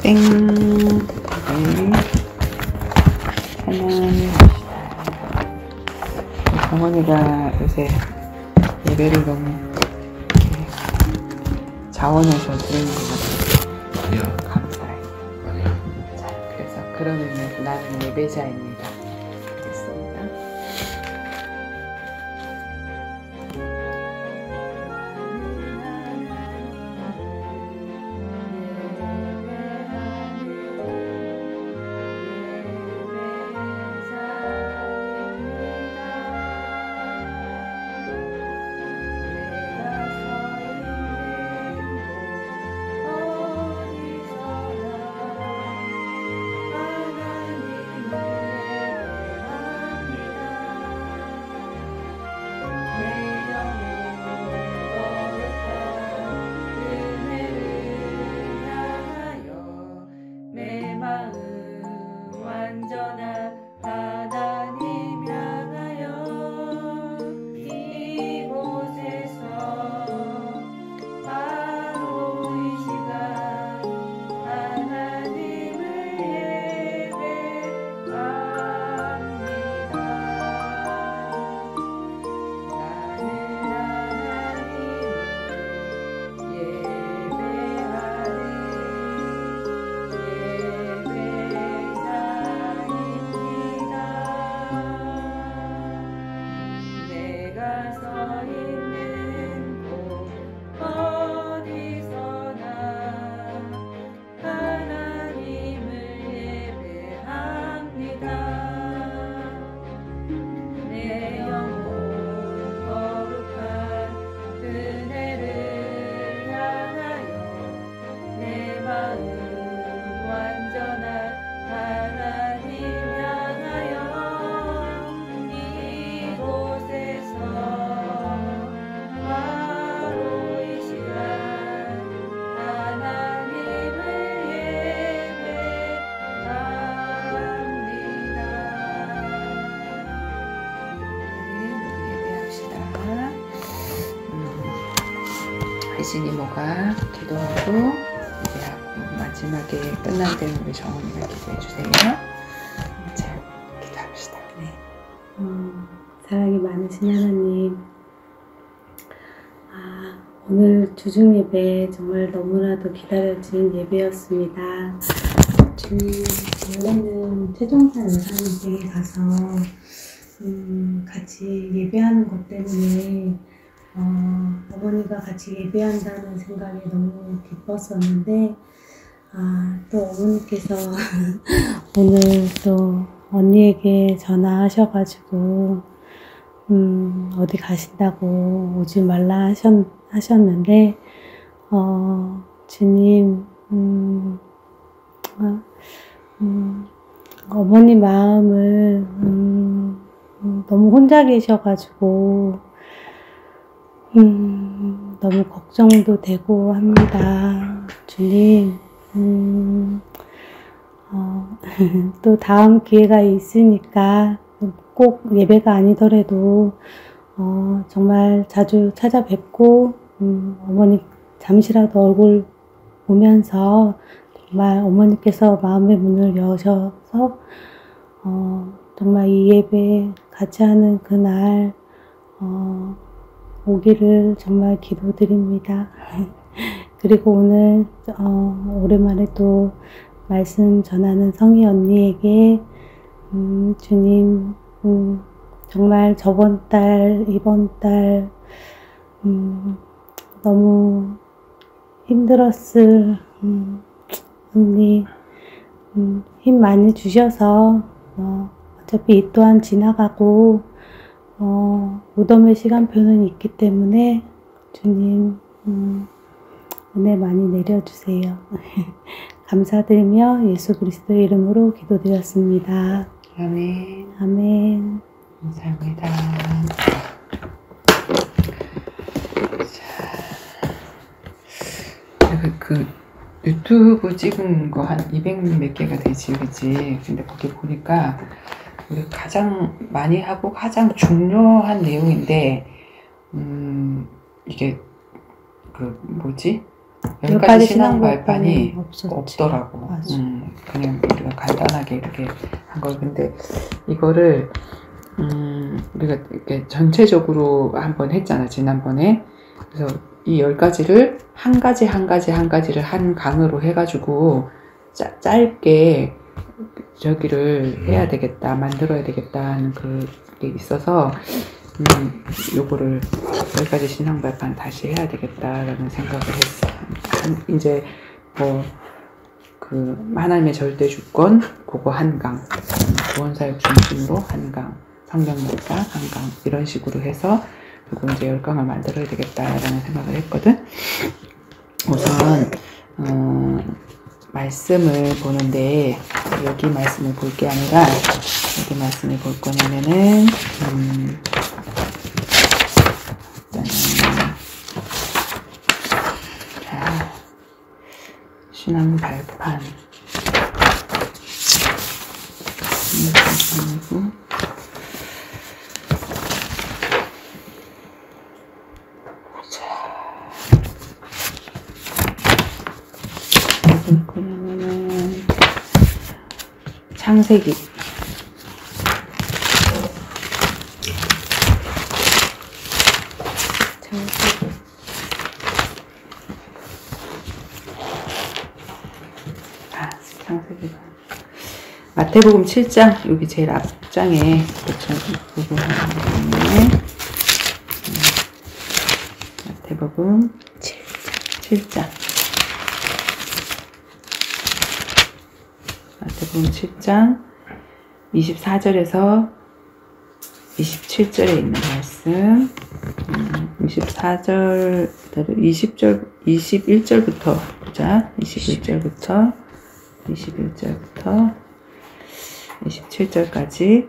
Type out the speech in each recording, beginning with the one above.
땡. 네. 하나. 어머니가 요새 예배를 너무 자원해서 드리는 것 같아요. 아니야. 감사해. 아니야. 자, 그래서 그런 의미에서 나는 예배자입니다. 됐습니다. 완전한 하나님 향하여 이곳에서 바로 이 시간 하나님을 예배합니다. 나는 하나님을 내가 서 있는 곳 어디서나 하나님을 예배합니다. 내 영혼 거룩한 은혜를 향하여 내 마음 완전한 하나님 향하여 이곳에서 바로 이 시간 하나님을 예배합니다. 네, 예배합시다. 혜진이 모가 기도하고 예배하고 마지막에 끝날 때는 우리 정원이가 기도해주세요. 자, 기도합시다. 네. 사랑이 많으신 하나님, 오늘 주중 예배 정말 너무나도 기다려진 예배였습니다. 주님, 원래는 최종사 연사님께 가서 같이 예배하는 것 때문에 어머니가 같이 예배한다는 생각이 너무 기뻤었는데 또 어머니께서 오늘 또 언니에게 전화하셔가지고 어디 가신다고 오지 말라 하셨는데 주님 어머니 마음을 너무 혼자 계셔가지고 너무 걱정도 되고 합니다. 주님 또 다음 기회가 있으니까 꼭 예배가 아니더라도 정말 자주 찾아뵙고 어머니 잠시라도 얼굴 보면서 정말 어머니께서 마음의 문을 여셔서 정말 이 예배 같이 하는 그날 오기를 정말 기도드립니다. 그리고 오늘 오랜만에 또 말씀 전하는 성희 언니에게 주님 정말 저번 달 이번 달 너무 힘들었을 언니 힘 많이 주셔서 어차피 이 또한 지나가고 무덤의 시간표는 있기 때문에 주님 은혜 많이 내려주세요. 감사드리며 예수 그리스도의 이름으로 기도드렸습니다. 아멘. 아멘. 감사합니다. 자, 그 유튜브 찍은 거 한 200 몇 개가 되지, 그치? 근데 거기 보니까 우리 가장 많이 하고 가장 중요한 내용인데, 이게 그 뭐지? 10가지 신앙 발판이 없었지. 없더라고. 맞아. 그냥 우리가 간단하게 이렇게 한 걸. 근데 이거를 우리가 이렇게 전체적으로 한번 했잖아, 지난번에. 그래서 이 10가지를 한 가지를 한 강으로 해가지고 짧게 저기를 해야 되겠다, 만들어야 되겠다 하는 그게 있어서 요거를 10가지 신앙 발판 다시 해야 되겠다라는 생각을 했어. 이제 뭐 그 하나님의 절대 주권 그거 한 강, 구원사역 중심으로 한 강, 성경 목사 한 강, 이런 식으로 해서 그리고 이제 10강을 만들어야 되겠다라는 생각을 했거든. 우선 말씀을 보는데 여기 말씀을 볼 게 아니라 여기 말씀을 볼 거냐면은 신앙 발판 그러면은 창세기 창세기가 마태복음 7장 여기 제일 앞장에 마태복음 7장 마태복음 7장 24절에서 27절에 있는 말씀 24절 20절 21절부터 보자. 21절부터 27절까지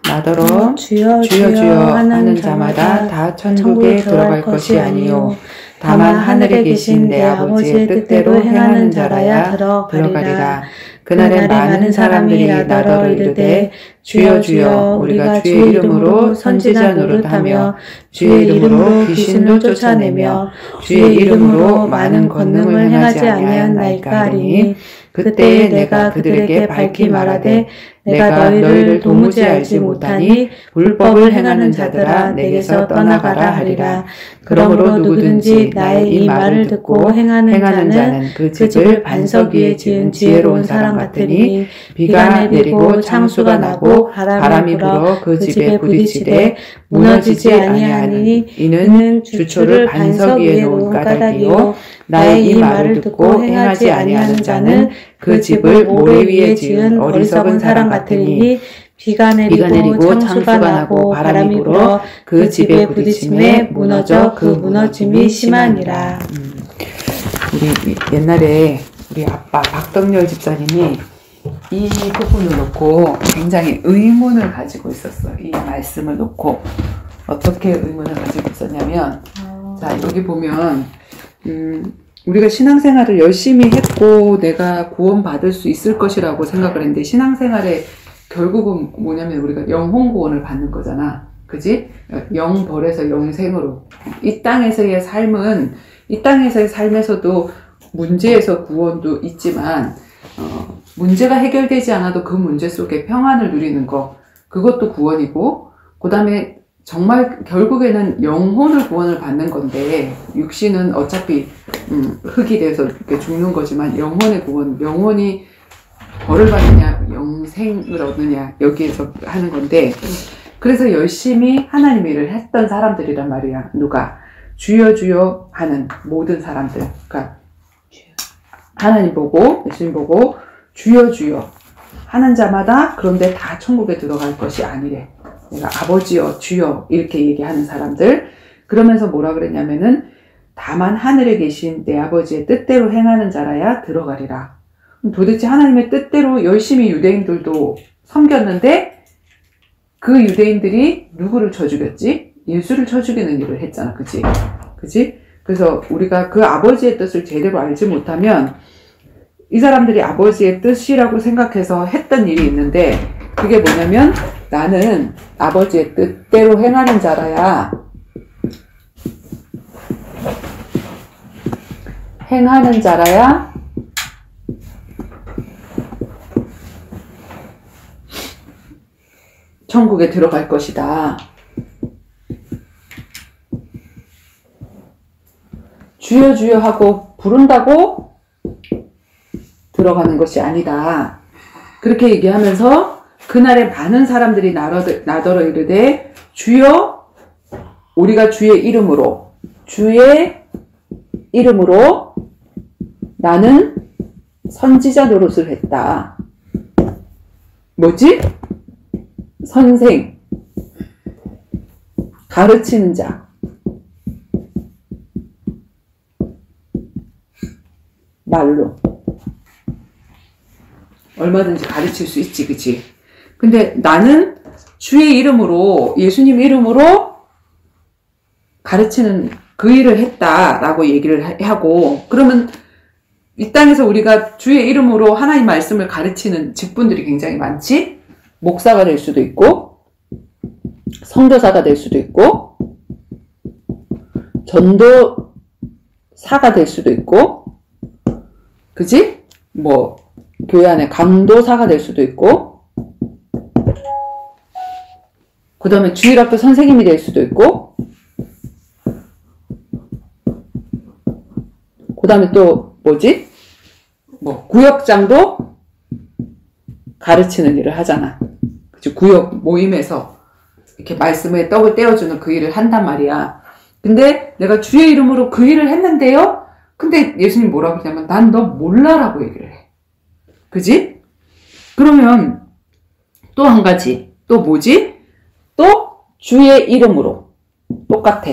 나더러 주여 주여 하는 자마다 다 천국에 들어갈 것이 아니요 다만 하늘에 계신 내 아버지의 뜻대로 행하는 자라야 들어가리라. 그날에 많은 사람들이 나더러 이르되 주여 주여 우리가 주의 이름으로 선지자 노릇하며 주의 이름으로 귀신도 쫓아내며 주의 이름으로 많은 권능을 행하지 아니하였나이까 하리니 그때에 내가 그들에게 밝히 말하되 내가 너희를 도무지 알지 못하니 불법을 행하는 자들아 내게서 떠나가라 하리라. 그러므로 누구든지 나의 이 말을 듣고 행하는 자는 그 집을 반석 위에 지은 지혜로운 사람 같으니 비가 내리고 창수가 나고 바람이 불어 그 집에 부딪히되 무너지지 아니하니 이는 주초를 반석 위에 놓은 까닭이요 나의 이 말을 듣고 행하지 아니하는 자는 그 집을 모래 위에 지은 어리석은 사람 같으니 비가 내리고 창수가 나고 바람이 불어 그 집에 부딪힘에 무너져 그 무너짐이 심하니라. 우리 옛날에 우리 아빠 박덕렬 집사님이 이 부분을 놓고 굉장히 의문을 가지고 있었어. 이 말씀을 놓고 어떻게 의문을 가지고 있었냐면 자 여기 보면 우리가 신앙생활을 열심히 했고 내가 구원받을 수 있을 것이라고 생각을 했는데 신앙생활의 결국은 뭐냐면 우리가 영혼 구원을 받는 거잖아. 그지? 영벌에서 영생으로. 이 땅에서의 삶은 이 땅에서의 삶에서도 문제에서 구원도 있지만 문제가 해결되지 않아도 그 문제 속에 평안을 누리는 거 그것도 구원이고 그 다음에 정말 결국에는 영혼을 구원을 받는 건데 육신은 어차피 흙이 돼서 이렇게 죽는 거지만 영혼의 구원, 영혼이 벌을 받느냐 영생을 얻느냐 여기에서 하는 건데 그래서 열심히 하나님 일을 했던 사람들이란 말이야. 누가? 주여 주여 하는 모든 사람들. 그러니까 하나님 보고 예수님 보고 주여 주여 하는 자마다 그런데 다 천국에 들어갈 것이 아니래. 내가 아버지여 주여 이렇게 얘기하는 사람들. 그러면서 뭐라 그랬냐면은 다만 하늘에 계신 내 아버지의 뜻대로 행하는 자라야 들어가리라. 도대체 하나님의 뜻대로 열심히 유대인들도 섬겼는데 그 유대인들이 누구를 쳐 죽였지? 예수를 쳐 죽이는 일을 했잖아. 그치? 그치? 그래서 우리가 그 아버지의 뜻을 제대로 알지 못하면 이 사람들이 아버지의 뜻이라고 생각해서 했던 일이 있는데 그게 뭐냐면 나는 아버지의 뜻대로 행하는 자라야 행하는 자라야 천국에 들어갈 것이다. 주여 주여 하고 부른다고 들어가는 것이 아니다. 그렇게 얘기하면서 그날에 많은 사람들이 나더러 이르되 주여 우리가 주의 이름으로 나는 선지자 노릇을 했다. 뭐지? 선생, 가르치는 자, 말로 얼마든지 가르칠 수 있지, 그치? 근데 나는 주의 이름으로, 예수님 이름으로 가르치는 그 일을 했다라고 얘기를 하고, 그러면 이 땅에서 우리가 주의 이름으로 하나님 말씀을 가르치는 직분들이 굉장히 많지? 목사가 될 수도 있고, 선교사가 될 수도 있고, 전도사가 될 수도 있고, 그지? 뭐, 교회 안에 강도사가 될 수도 있고, 그 다음에 주일학교 선생님이 될 수도 있고, 그 다음에 또 뭐지? 뭐 구역장도 가르치는 일을 하잖아. 그치? 구역 모임에서 이렇게 말씀에 떡을 떼어주는 그 일을 한단 말이야. 근데 내가 주의 이름으로 그 일을 했는데요? 근데 예수님 뭐라고 하냐면 난 너 몰라라고 얘기를 해. 그지? 그러면 또 한 가지. 또 뭐지? 또 주의 이름으로 똑같아.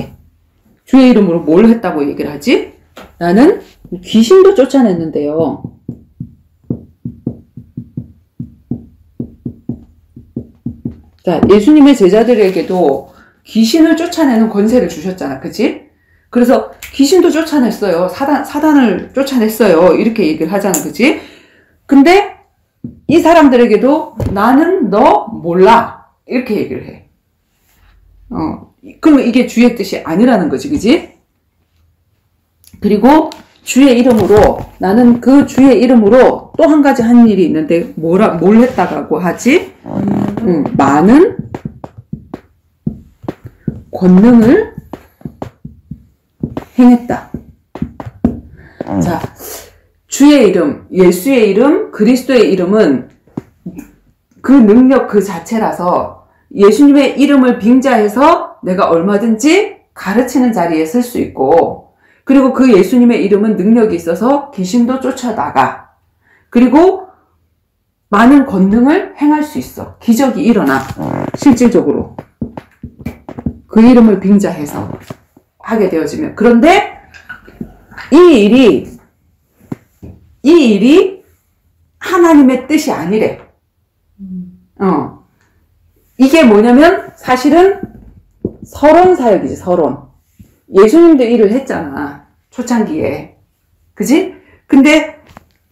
주의 이름으로 뭘 했다고 얘기를 하지? 나는 귀신도 쫓아냈는데요. 자, 예수님의 제자들에게도 귀신을 쫓아내는 권세를 주셨잖아. 그치? 그래서 귀신도 쫓아냈어요. 사단을 쫓아냈어요. 이렇게 얘기를 하잖아. 그치? 근데 이 사람들에게도 나는 너 몰라. 이렇게 얘기를 해. 그러면 이게 주의 뜻이 아니라는 거지. 그치? 그리고 주의 이름으로, 나는 그 주의 이름으로 또 한 가지 한 일이 있는데 뭘 했다고 하지? 많은 권능을 행했다. 자, 주의 이름, 예수의 이름, 그리스도의 이름은 그 능력 그 자체라서 예수님의 이름을 빙자해서 내가 얼마든지 가르치는 자리에 쓸 수 있고, 그리고 그 예수님의 이름은 능력이 있어서 귀신도 쫓아나가. 그리고 많은 권능을 행할 수 있어. 기적이 일어나. 실질적으로. 그 이름을 빙자해서 하게 되어지면. 그런데 이 일이 하나님의 뜻이 아니래. 이게 뭐냐면 사실은 서론 사역이지, 서론. 예수님도 일을 했잖아. 초창기에. 그지? 근데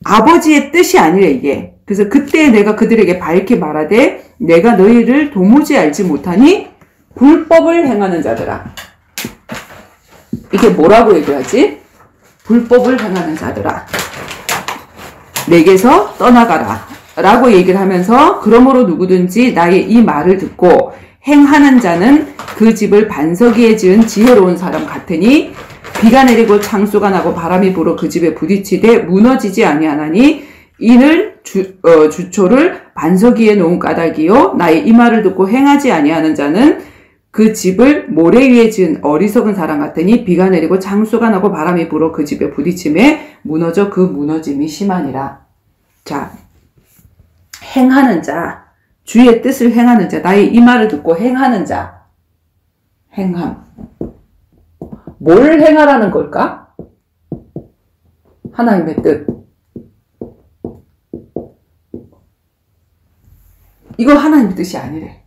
아버지의 뜻이 아니래, 이게. 그래서 그때 내가 그들에게 밝히 말하되 내가 너희를 도무지 알지 못하니 불법을 행하는 자들아. 이게 뭐라고 얘기하지? 불법을 행하는 자들아. 내게서 떠나가라. 라고 얘기를 하면서 그러므로 누구든지 나의 이 말을 듣고 행하는 자는 그 집을 반석 위에 지은 지혜로운 사람 같으니 비가 내리고 창수가 나고 바람이 불어 그 집에 부딪히되 무너지지 아니하나니 이는 주초를 반석 위에 놓은 까닭이요 나의 이 말을 듣고 행하지 아니하는 자는 그 집을 모래 위에 지은 어리석은 사람 같으니 비가 내리고 창수가 나고 바람이 불어 그 집에 부딪힘에 무너져 그 무너짐이 심하니라. 자, 행하는 자, 주의 뜻을 행하는 자, 나의 이 말을 듣고 행하는 자. 행함. 뭘 행하라는 걸까? 하나님의 뜻. 이거 하나님의 뜻이 아니래.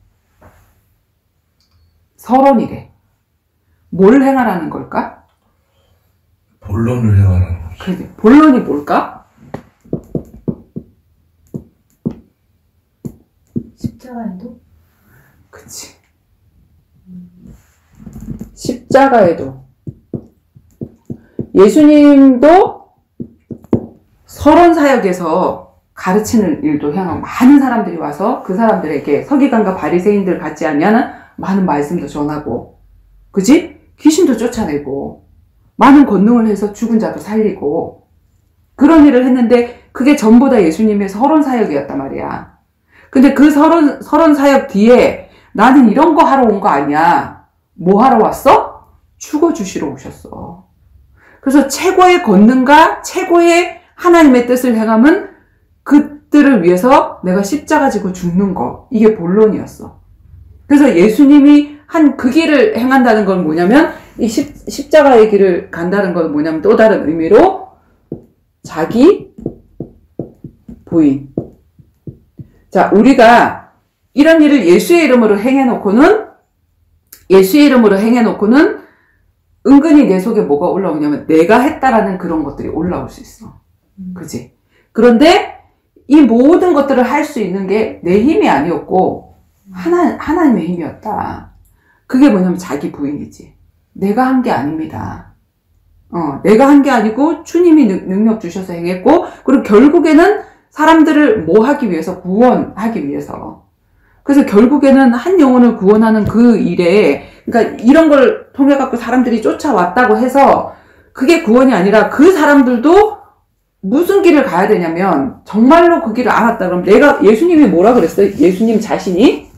서론이래. 뭘 행하라는 걸까? 본론을 행하라는 거지. 그래, 본론이 뭘까? 십자가에도? 그치. 십자가에도. 예수님도 서론 사역에서 가르치는 일도 행하고 많은 사람들이 와서 그 사람들에게 서기관과 바리새인들 같지 않냐는 많은 말씀도 전하고, 그지? 귀신도 쫓아내고 많은 권능을 해서 죽은 자도 살리고 그런 일을 했는데 그게 전부 다 예수님의 서론 사역이었단 말이야. 근데 그 서론 사역 뒤에 나는 이런 거 하러 온 거 아니야. 뭐 하러 왔어? 죽어주시러 오셨어. 그래서 최고의 권능과 최고의 하나님의 뜻을 행함은 그들을 위해서 내가 십자가 지고 죽는 거. 이게 본론이었어. 그래서 예수님이 한 그 길을 행한다는 건 뭐냐면 이 십자가의 길을 간다는 건 뭐냐면 또 다른 의미로 자기 부인. 자, 우리가 이런 일을 예수의 이름으로 행해놓고는 은근히 내 속에 뭐가 올라오냐면 내가 했다라는 그런 것들이 올라올 수 있어. 그지? 그런데 이 모든 것들을 할 수 있는 게 내 힘이 아니었고 하나님의 힘이었다. 그게 뭐냐면 자기 부인이지. 내가 한 게 아닙니다. 내가 한 게 아니고 주님이 능력 주셔서 행했고, 그리고 결국에는 사람들을 뭐 하기 위해서? 구원하기 위해서. 그래서 결국에는 한 영혼을 구원하는 그 일에, 그러니까 이런 걸 통해 갖고 사람들이 쫓아왔다고 해서 그게 구원이 아니라 그 사람들도 무슨 길을 가야 되냐면 정말로 그 길을 알았다 그러면 예수님이 뭐라 그랬어요? 예수님 자신이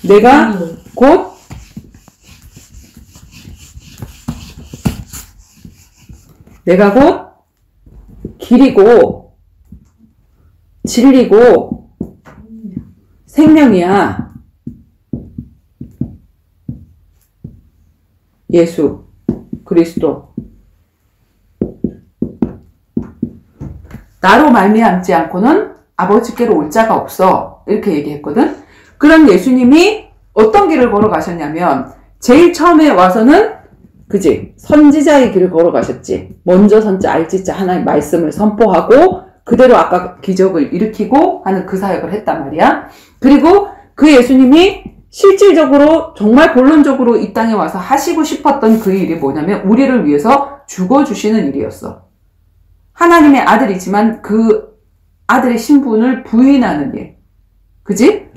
내가 곧 길이고 진리고 생명이야. 예수 그리스도. 나로 말미암지 않고는 아버지께로 올 자가 없어. 이렇게 얘기했거든. 그런 예수님이 어떤 길을 걸어가셨냐면 제일 처음에 와서는 그지? 선지자의 길을 걸어가셨지. 먼저 선자 알지자 하나의 말씀을 선포하고 그대로 아까 기적을 일으키고 하는 그 사역을 했단 말이야. 그리고 그 예수님이 실질적으로 정말 본론적으로 이 땅에 와서 하시고 싶었던 그 일이 뭐냐면 우리를 위해서 죽어주시는 일이었어. 하나님의 아들이지만 그 아들의 신분을 부인하는 일. 그지?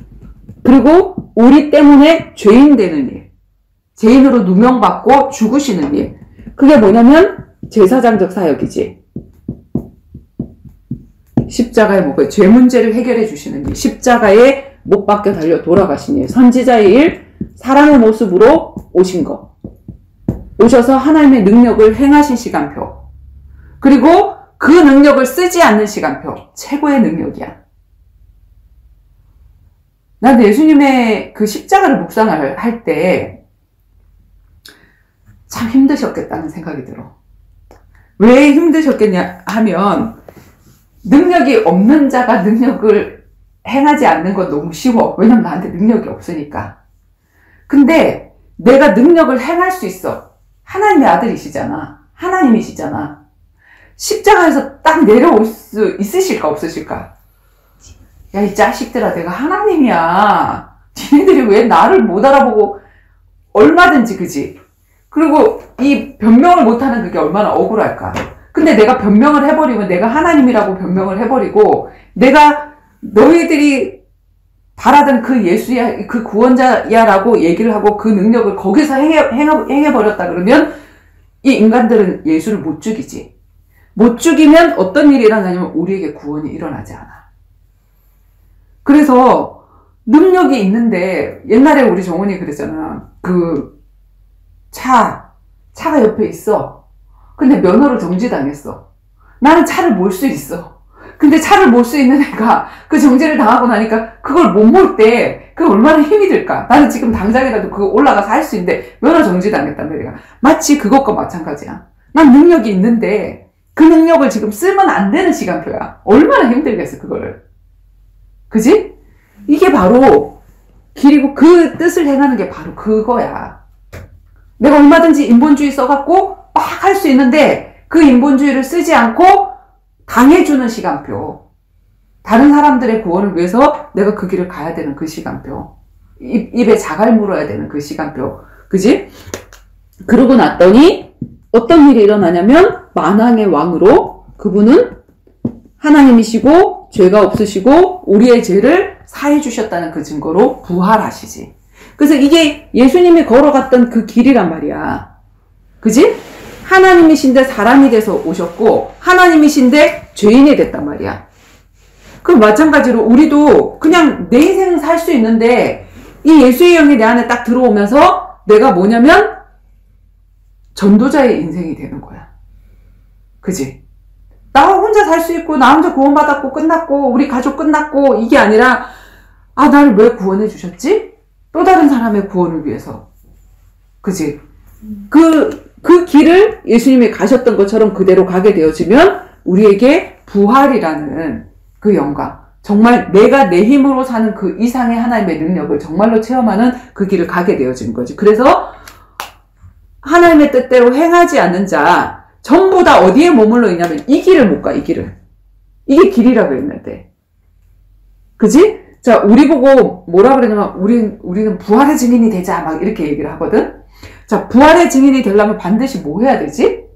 그리고 우리 때문에 죄인 되는 일. 죄인으로 누명받고 죽으시는 일. 그게 뭐냐면 제사장적 사역이지. 십자가에 못 죄 문제를 해결해 주시는 일. 십자가에 못 박혀 달려 돌아가신 일. 선지자의 일. 사람의 모습으로 오신 거. 오셔서 하나님의 능력을 행하신 시간표. 그리고 그 능력을 쓰지 않는 시간표. 최고의 능력이야. 난 예수님의 그 십자가를 묵상을 할 때 참 힘드셨겠다는 생각이 들어. 왜 힘드셨겠냐 하면 능력이 없는 자가 능력을 행하지 않는 건 너무 쉬워. 왜냐면 나한테 능력이 없으니까. 근데 내가 능력을 행할 수 있어. 하나님의 아들이시잖아. 하나님이시잖아. 십자가에서 딱 내려올 수 있으실까 없으실까? 야, 이 자식들아, 내가 하나님이야. 지네들이 왜 나를 못 알아보고 얼마든지, 그지? 그리고 이 변명을 못하는 그게 얼마나 억울할까? 근데 내가 변명을 해버리면 내가 하나님이라고 변명을 해버리고 내가 너희들이 바라던 그 예수야, 그 구원자야라고 얘기를 하고 그 능력을 거기서 행해버렸다 그러면 이 인간들은 예수를 못 죽이지. 못 죽이면 어떤 일이 일어나냐면 우리에게 구원이 일어나지 않아. 그래서 능력이 있는데 옛날에 우리 정원이 그랬잖아. 차가 옆에 있어. 근데 면허를 정지당했어. 나는 차를 몰 수 있어. 근데 차를 몰 수 있는 애가 그 정지를 당하고 나니까 그걸 못 몰 때 그게 얼마나 힘이 들까? 나는 지금 당장이라도 그거 올라가서 할 수 있는데 면허 정지당했단 말이야. 마치 그것과 마찬가지야. 난 능력이 있는데 그 능력을 지금 쓰면 안 되는 시간표야. 얼마나 힘들겠어, 그거를. 그지? 이게 바로 길이고 그 뜻을 행하는 게 바로 그거야. 내가 얼마든지 인본주의 써갖고 막 할 수 있는데 그 인본주의를 쓰지 않고 당해주는 시간표. 다른 사람들의 구원을 위해서 내가 그 길을 가야 되는 그 시간표. 입에 자갈 물어야 되는 그 시간표. 그지? 그러고 났더니 어떤 일이 일어나냐면 만왕의 왕으로 그분은 하나님이시고 죄가 없으시고 우리의 죄를 사해 주셨다는 그 증거로 부활하시지. 그래서 이게 예수님이 걸어갔던 그 길이란 말이야. 그지? 하나님이신데 사람이 돼서 오셨고 하나님이신데 죄인이 됐단 말이야. 그럼 마찬가지로 우리도 그냥 내 인생 살 수 있는데 이 예수의 영이 내 안에 딱 들어오면서 내가 뭐냐면 전도자의 인생이 되는 거야. 그지? 나 혼자 살 수 있고 나 혼자 구원받았고 끝났고 우리 가족 끝났고 이게 아니라 아 나를 왜 구원해 주셨지? 또 다른 사람의 구원을 위해서. 그지? 그 길을 예수님이 가셨던 것처럼 그대로 가게 되어지면 우리에게 부활이라는 그 영광, 정말 내가 내 힘으로 사는 그 이상의 하나님의 능력을 정말로 체험하는 그 길을 가게 되어진 거지. 그래서 하나님의 뜻대로 행하지 않는 자 전부 다 어디에 머물러 있냐면 이 길을 못 가, 이 길을. 이게 길이라고 했는데. 그지? 자, 우리 보고 뭐라 그러냐면 우리는 부활의 증인이 되자 막 이렇게 얘기를 하거든. 자, 부활의 증인이 되려면 반드시 뭐 해야 되지?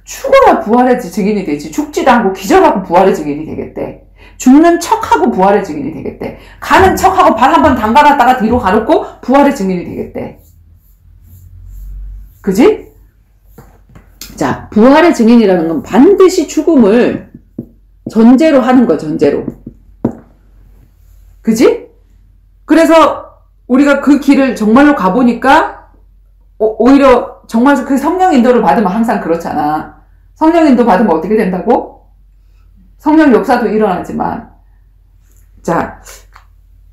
죽어야 부활의 증인이 되지. 죽지도 않고 기절하고 부활의 증인이 되겠대. 죽는 척하고 부활의 증인이 되겠대. 가는 척하고 발 한번 담가놨다가 뒤로 가놓고 부활의 증인이 되겠대. 그지? 자, 부활의 증인이라는 건 반드시 죽음을 전제로 하는 거야, 전제로. 그지? 그래서 우리가 그 길을 정말로 가보니까 오히려 정말 그 성령 인도를 받으면 항상 그렇잖아. 성령 인도 받으면 어떻게 된다고? 성령 역사도 일어나지만 자,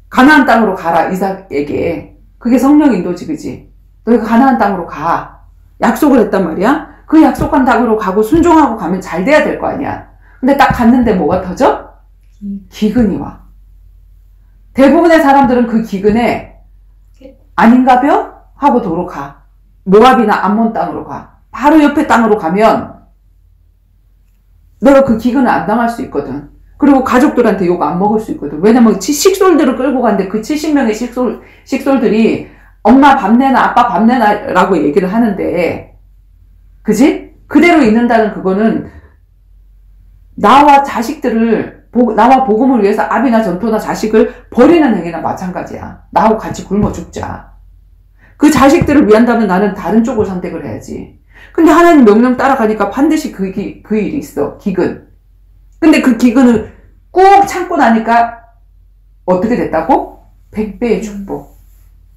가나안 땅으로 가라 이삭에게. 그게 성령 인도지, 그지? 너희가 가나안 땅으로 가. 약속을 했단 말이야. 그 약속한 땅으로 가고 순종하고 가면 잘 돼야 될 거 아니야. 근데 딱 갔는데 뭐가 터져? 기근이 와. 대부분의 사람들은 그 기근에 아닌가벼? 하고 도로 가. 모압이나 암몬 땅으로 가. 바로 옆에 땅으로 가면 내가 그 기근을 안 당할 수 있거든. 그리고 가족들한테 욕 안 먹을 수 있거든. 왜냐면 식솔들을 끌고 갔는데 그 70명의 식솔들이 엄마 밥 내놔, 아빠 밥 내놔 라고 얘기를 하는데 그지? 그대로 있는다는 그거는 나와 자식들을 나와 복음을 위해서 아비나 전토나 자식을 버리는 행위나 마찬가지야. 나하고 같이 굶어 죽자. 그 자식들을 위한다면 나는 다른 쪽을 선택을 해야지. 근데 하나님 명령 따라가니까 반드시 그 일이 있어. 기근. 근데 그 기근을 꾹 참고 나니까 어떻게 됐다고? 100배의 축복.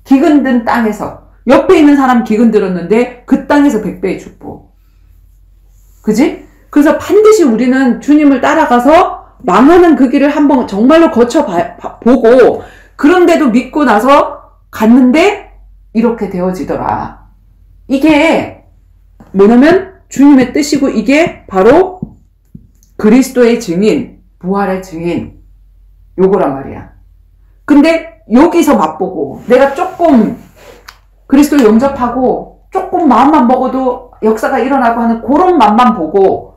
기근 든 땅에서 옆에 있는 사람 기근 들었는데 그 땅에서 100배의 축복. 그지? 그래서 반드시 우리는 주님을 따라가서 망하는 그 길을 한번 정말로 거쳐보고 그런데도 믿고 나서 갔는데 이렇게 되어지더라. 이게 뭐냐면 주님의 뜻이고 이게 바로 그리스도의 증인, 부활의 증인 요거란 말이야. 근데 여기서 맛보고 내가 조금 그리스도를 영접하고 조금 마음만 먹어도 역사가 일어나고 하는 그런 맛만 보고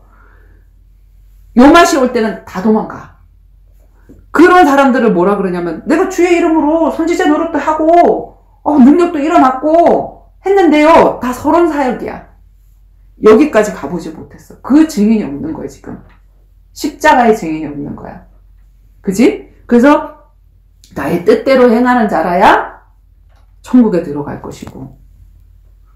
요 맛이 올 때는 다 도망가. 그런 사람들을 뭐라 그러냐면 내가 주의 이름으로 선지자 노릇도 하고 능력도 일어났고 했는데요. 다 서론 사역이야. 여기까지 가보지 못했어. 그 증인이 없는 거야 지금. 십자가의 증인이 없는 거야. 그지? 그래서 나의 뜻대로 행하는 자라야 천국에 들어갈 것이고.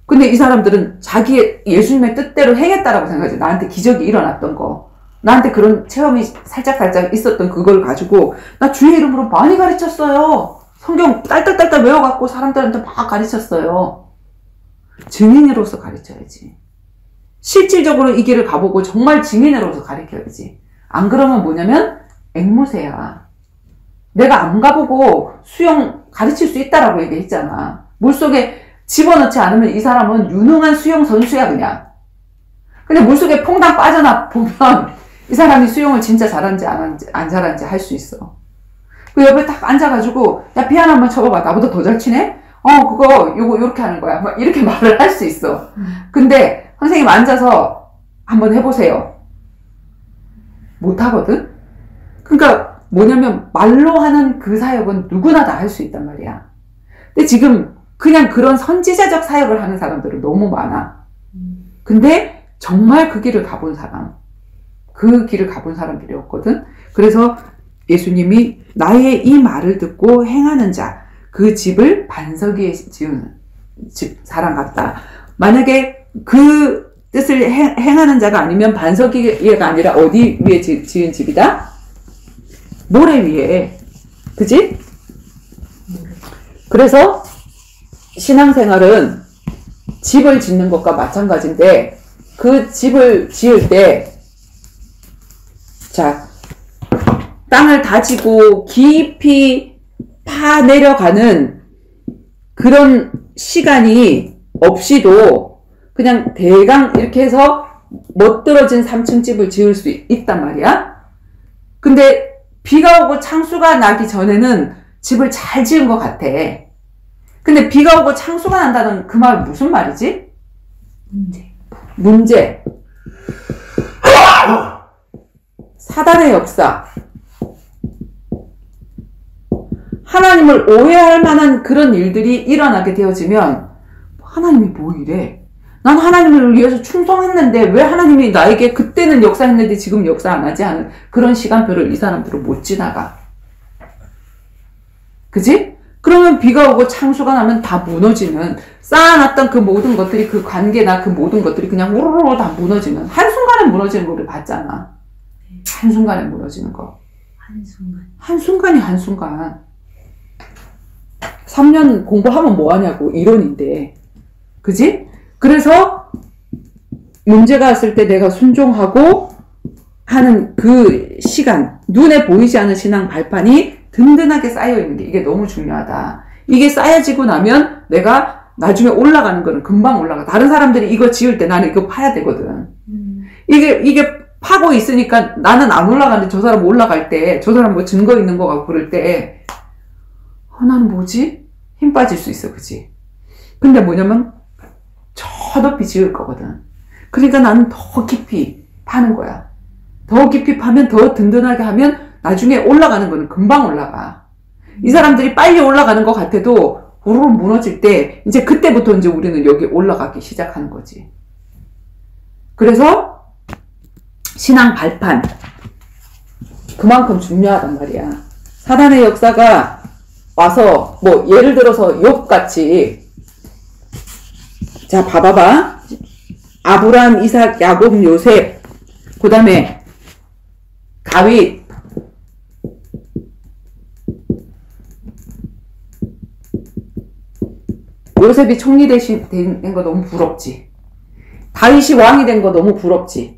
근데 이 사람들은 자기의 예수님의 뜻대로 행했다라고 생각하지. 나한테 기적이 일어났던 거. 나한테 그런 체험이 살짝 있었던 그걸 가지고 나 주의 이름으로 많이 가르쳤어요. 성경 딸딸딸 외워갖고 사람들한테 막 가르쳤어요. 증인으로서 가르쳐야지. 실질적으로 이 길을 가보고 정말 증인으로서 가르쳐야지. 안 그러면 뭐냐면 앵무새야. 내가 안 가보고 수영 가르칠 수 있다라고 얘기했잖아. 물속에 집어넣지 않으면 이 사람은 유능한 수영 선수야 그냥. 근데 물속에 퐁당 빠져나 보면 이 사람이 수영을 진짜 잘하는지 안 잘하는지 할 수 있어. 그 옆에 딱 앉아가지고 야 피아노 한번 쳐봐봐. 나보다 더 잘 치네? 그거 요렇게 하는 거야. 막 이렇게 말을 할 수 있어. 근데 선생님 앉아서 한번 해보세요. 못하거든? 그러니까 뭐냐면 말로 하는 그 사역은 누구나 다 할 수 있단 말이야. 근데 지금 그냥 그런 선지자적 사역을 하는 사람들은 너무 많아. 근데 정말 그 길을 가본 사람, 그 길을 가본 사람들이었거든. 그래서 예수님이 나의 이 말을 듣고 행하는 자, 그 집을 반석 위에 지은 집 사람 같다. 만약에 그 뜻을 행하는 자가 아니면 반석 위에가 아니라 어디 위에 지은 집이다? 모래 위에. 그지? 그래서 신앙생활은 집을 짓는 것과 마찬가지인데 그 집을 지을 때 자, 땅을 다지고 깊이 파 내려가는 그런 시간이 없이도 그냥 대강 이렇게 해서 멋들어진 3층 집을 지을 수 있단 말이야. 근데 비가 오고 창수가 나기 전에는 집을 잘 지은 것 같아. 근데 비가 오고 창수가 난다는 그 말은 무슨 말이지? 문제. 사단의 역사. 하나님을 오해할 만한 그런 일들이 일어나게 되어지면 하나님이 뭐 이래? 난 하나님을 위해서 충성했는데 왜 하나님이 나에게 그때는 역사했는데 지금 역사 안 하지? 하는 그런 시간표를 이 사람들은 못 지나가. 그지? 그러면 비가 오고 창수가 나면 다 무너지는, 쌓아놨던 그 모든 것들이, 그 관계나 그 모든 것들이 그냥 우르르 다 무너지는, 한순간에 무너지는 거 우리 봤잖아. 한순간에 무너지는 거. 한순간이 한순간. 3년 공부하면 뭐하냐고, 이론인데. 그지? 그래서 문제가 왔을 때 내가 순종하고 하는 그 시간, 눈에 보이지 않는 신앙 발판이 든든하게 쌓여있는 게 이게 너무 중요하다. 이게 쌓여지고 나면 내가 나중에 올라가는 거는 금방 올라가. 다른 사람들이 이거 지을 때 나는 이거 파야 되거든. 이게 파고 있으니까 나는 안 올라가는데 저 사람 올라갈 때, 저 사람 뭐 증거 있는 거 같고 그럴 때, 나는 뭐지? 힘 빠질 수 있어, 그지? 근데 뭐냐면, 저 높이 지을 거거든. 그러니까 나는 더 깊이 파는 거야. 더 깊이 파면 더 든든하게 하면 나중에 올라가는 거는 금방 올라가. 이 사람들이 빨리 올라가는 것 같아도 우르르 무너질 때 이제 그때부터 이제 우리는 여기 올라가기 시작하는 거지. 그래서 신앙 발판 그만큼 중요하단 말이야. 사단의 역사가 와서 뭐 예를 들어서 욥같이 자 봐봐봐. 아브라함, 이삭, 야곱, 요셉 그 다음에 다윗 요셉이 총리 된 거 너무 부럽지. 다윗이 왕이 된 거 너무 부럽지.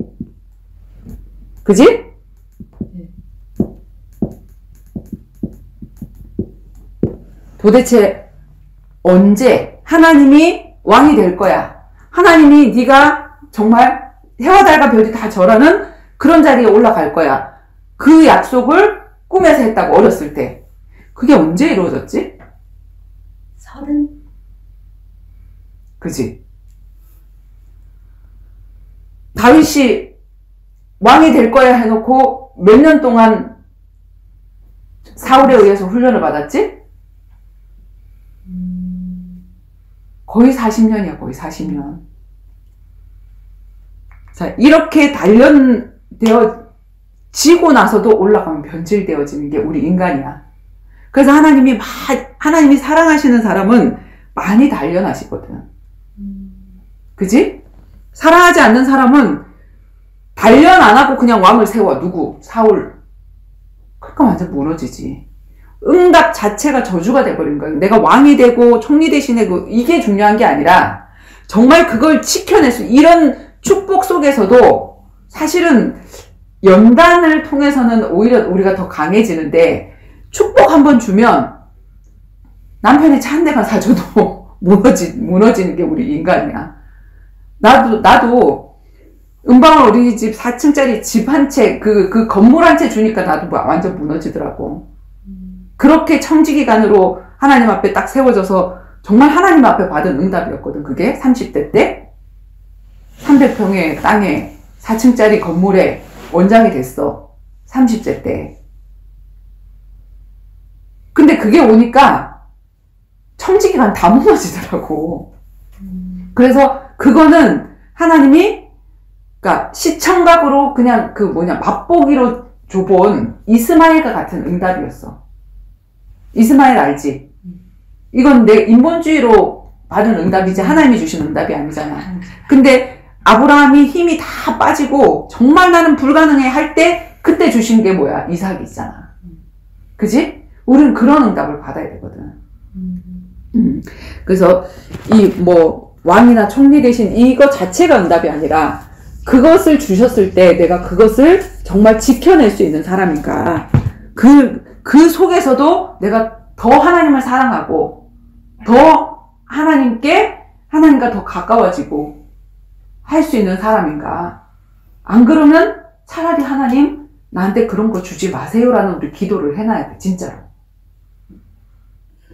그지? 도대체 언제 하나님이 왕이 될 거야? 하나님이 네가 정말 해와 달과 별이 다 절하는 그런 자리에 올라갈 거야. 그 약속을 꿈에서 했다고 어렸을 때. 그게 언제 이루어졌지? 30? 그지? 다윗이 왕이 될 거야 해놓고 몇 년 동안 사울에 의해서 훈련을 받았지? 거의 40년이야, 거의 40년. 자, 이렇게 지고 나서도 올라가면 변질되어지는 게 우리 인간이야. 그래서 하나님이 사랑하시는 사람은 많이 단련하시거든. 그지? 사랑하지 않는 사람은 단련 안 하고 그냥 왕을 세워. 누구? 사울. 그러니까 완전 무너지지. 응답 자체가 저주가 돼버린 거예요. 내가 왕이 되고 총리 대신에 이게 중요한 게 아니라 정말 그걸 지켜낼 수 이런 축복 속에서도 사실은 연단을 통해서는 오히려 우리가 더 강해지는데 축복 한번 주면 남편이 차 한 대만 사줘도 무너지는 게 우리 인간이야. 나도 은방울 어린이집 4층짜리 집 한 채, 그 건물 한 채 주니까 나도 완전 무너지더라고. 그렇게 청지기간으로 하나님 앞에 딱 세워져서 정말 하나님 앞에 받은 응답이었거든. 그게 30대 때 300평의 땅에 4층짜리 건물에 원장이 됐어. 30대 때. 근데 그게 오니까 청지기간 다 무너지더라고. 그래서 그거는 하나님이 그러니까 시청각으로 그냥 맛보기로 줘본 이스마엘과 같은 응답이었어. 이스마엘 알지? 이건 내 인본주의로 받은 응답이지 하나님이 주신 응답이 아니잖아. 근데 아브라함이 힘이 다 빠지고 정말 나는 불가능해 할 때 그때 주신 게 뭐야? 이삭이잖아. 그지? 우리는 그런 응답을 받아야 되거든. 그래서 왕이나 총리 대신 이거 자체가 응답이 아니라 그것을 주셨을 때 내가 그것을 정말 지켜낼 수 있는 사람인가. 그 속에서도 내가 더 하나님을 사랑하고 더 하나님과 더 가까워지고 할 수 있는 사람인가. 안 그러면 차라리 하나님 나한테 그런 거 주지 마세요라는 우리 기도를 해놔야 돼. 진짜로.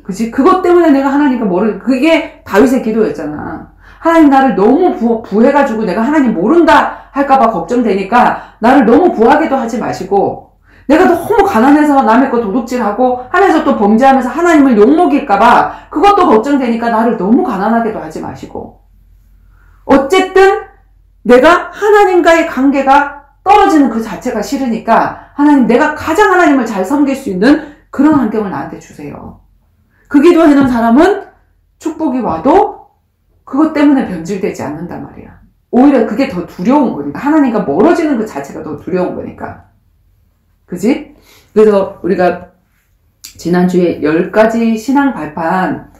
그치? 그것 때문에 내가 하나님과 그게 다윗의 기도였잖아. 하나님 나를 너무 부해가지고 내가 하나님 모른다 할까봐 걱정되니까 나를 너무 부하게도 하지 마시고 내가 너무 가난해서 남의 거 도둑질하고 하면서 또 범죄하면서 하나님을 욕먹일까봐 그것도 걱정되니까 나를 너무 가난하게도 하지 마시고 어쨌든 내가 하나님과의 관계가 떨어지는 그 자체가 싫으니까 하나님 내가 가장 하나님을 잘 섬길 수 있는 그런 환경을 나한테 주세요. 그 기도해놓은 사람은 축복이 와도 그것 때문에 변질되지 않는단 말이야. 오히려 그게 더 두려운 거니까. 하나님과 멀어지는 그 자체가 더 두려운 거니까. 그지? 그래서 우리가 지난주에 10가지 신앙 발판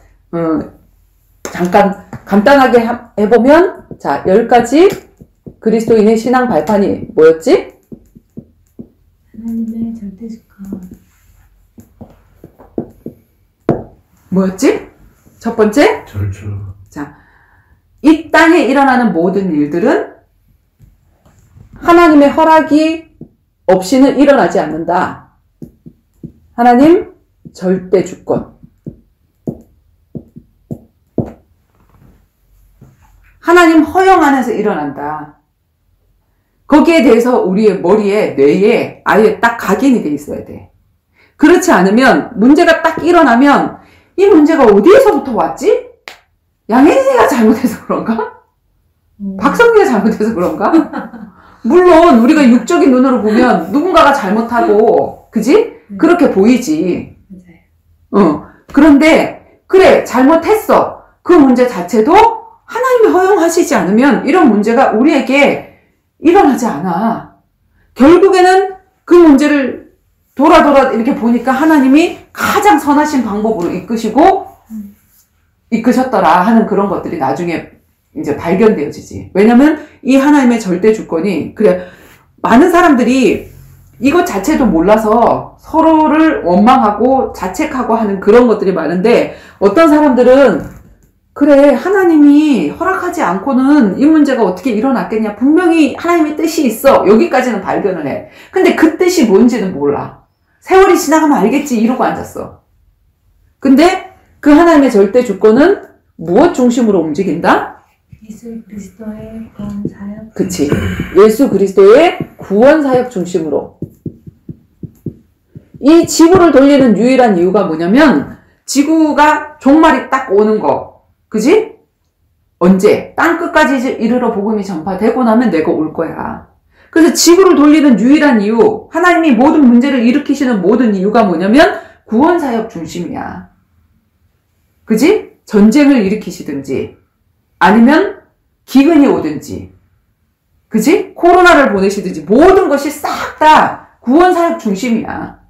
잠깐 간단하게 해보면 자 10가지 그리스도인의 신앙 발판이 뭐였지? 하나님의 절대주권. 뭐였지? 첫 번째? 절주. 자, 이 땅에 일어나는 모든 일들은 하나님의 허락이 없이는 일어나지 않는다. 하나님 절대 주권. 하나님 허용 안에서 일어난다. 거기에 대해서 우리의 머리에, 뇌에 아예 딱 각인이 돼 있어야 돼. 그렇지 않으면 문제가 딱 일어나면 이 문제가 어디에서부터 왔지? 양혜진이가 잘못해서 그런가? 박성기가 잘못해서 그런가? 물론 우리가 육적인 눈으로 보면 누군가가 잘못하고 그지? 그렇게 보이지. 그런데 그래 잘못했어. 그 문제 자체도 하나님이 허용하시지 않으면 이런 문제가 우리에게 일어나지 않아. 결국에는 그 문제를 돌아 이렇게 보니까 하나님이 가장 선하신 방법으로 이끄셨더라 하는 그런 것들이 나중에 이제 발견되어지지. 왜냐면 이 하나님의 절대 주권이 많은 사람들이 이것 자체도 몰라서 서로를 원망하고 자책하고 하는 그런 것들이 많은데 어떤 사람들은 그래 하나님이 허락하지 않고는 이 문제가 어떻게 일어났겠냐. 분명히 하나님의 뜻이 있어. 여기까지는 발견을 해. 근데 그 뜻이 뭔지는 몰라. 세월이 지나가면 알겠지 이러고 앉았어. 근데 그 하나님의 절대 주권은 무엇 중심으로 움직인다? 예수 그리스도의 구원 사역. 그치. 예수 그리스도의 구원 사역 중심으로. 이 지구를 돌리는 유일한 이유가 뭐냐면 지구가 종말이 딱 오는 거. 그지? 언제? 땅 끝까지 이르러 복음이 전파되고 나면 내가 올 거야. 그래서 지구를 돌리는 유일한 이유, 하나님이 모든 문제를 일으키시는 모든 이유가 뭐냐면 구원사역 중심이야. 그지? 전쟁을 일으키시든지 아니면 기근이 오든지 그지? 코로나를 보내시든지 모든 것이 싹 다 구원사역 중심이야.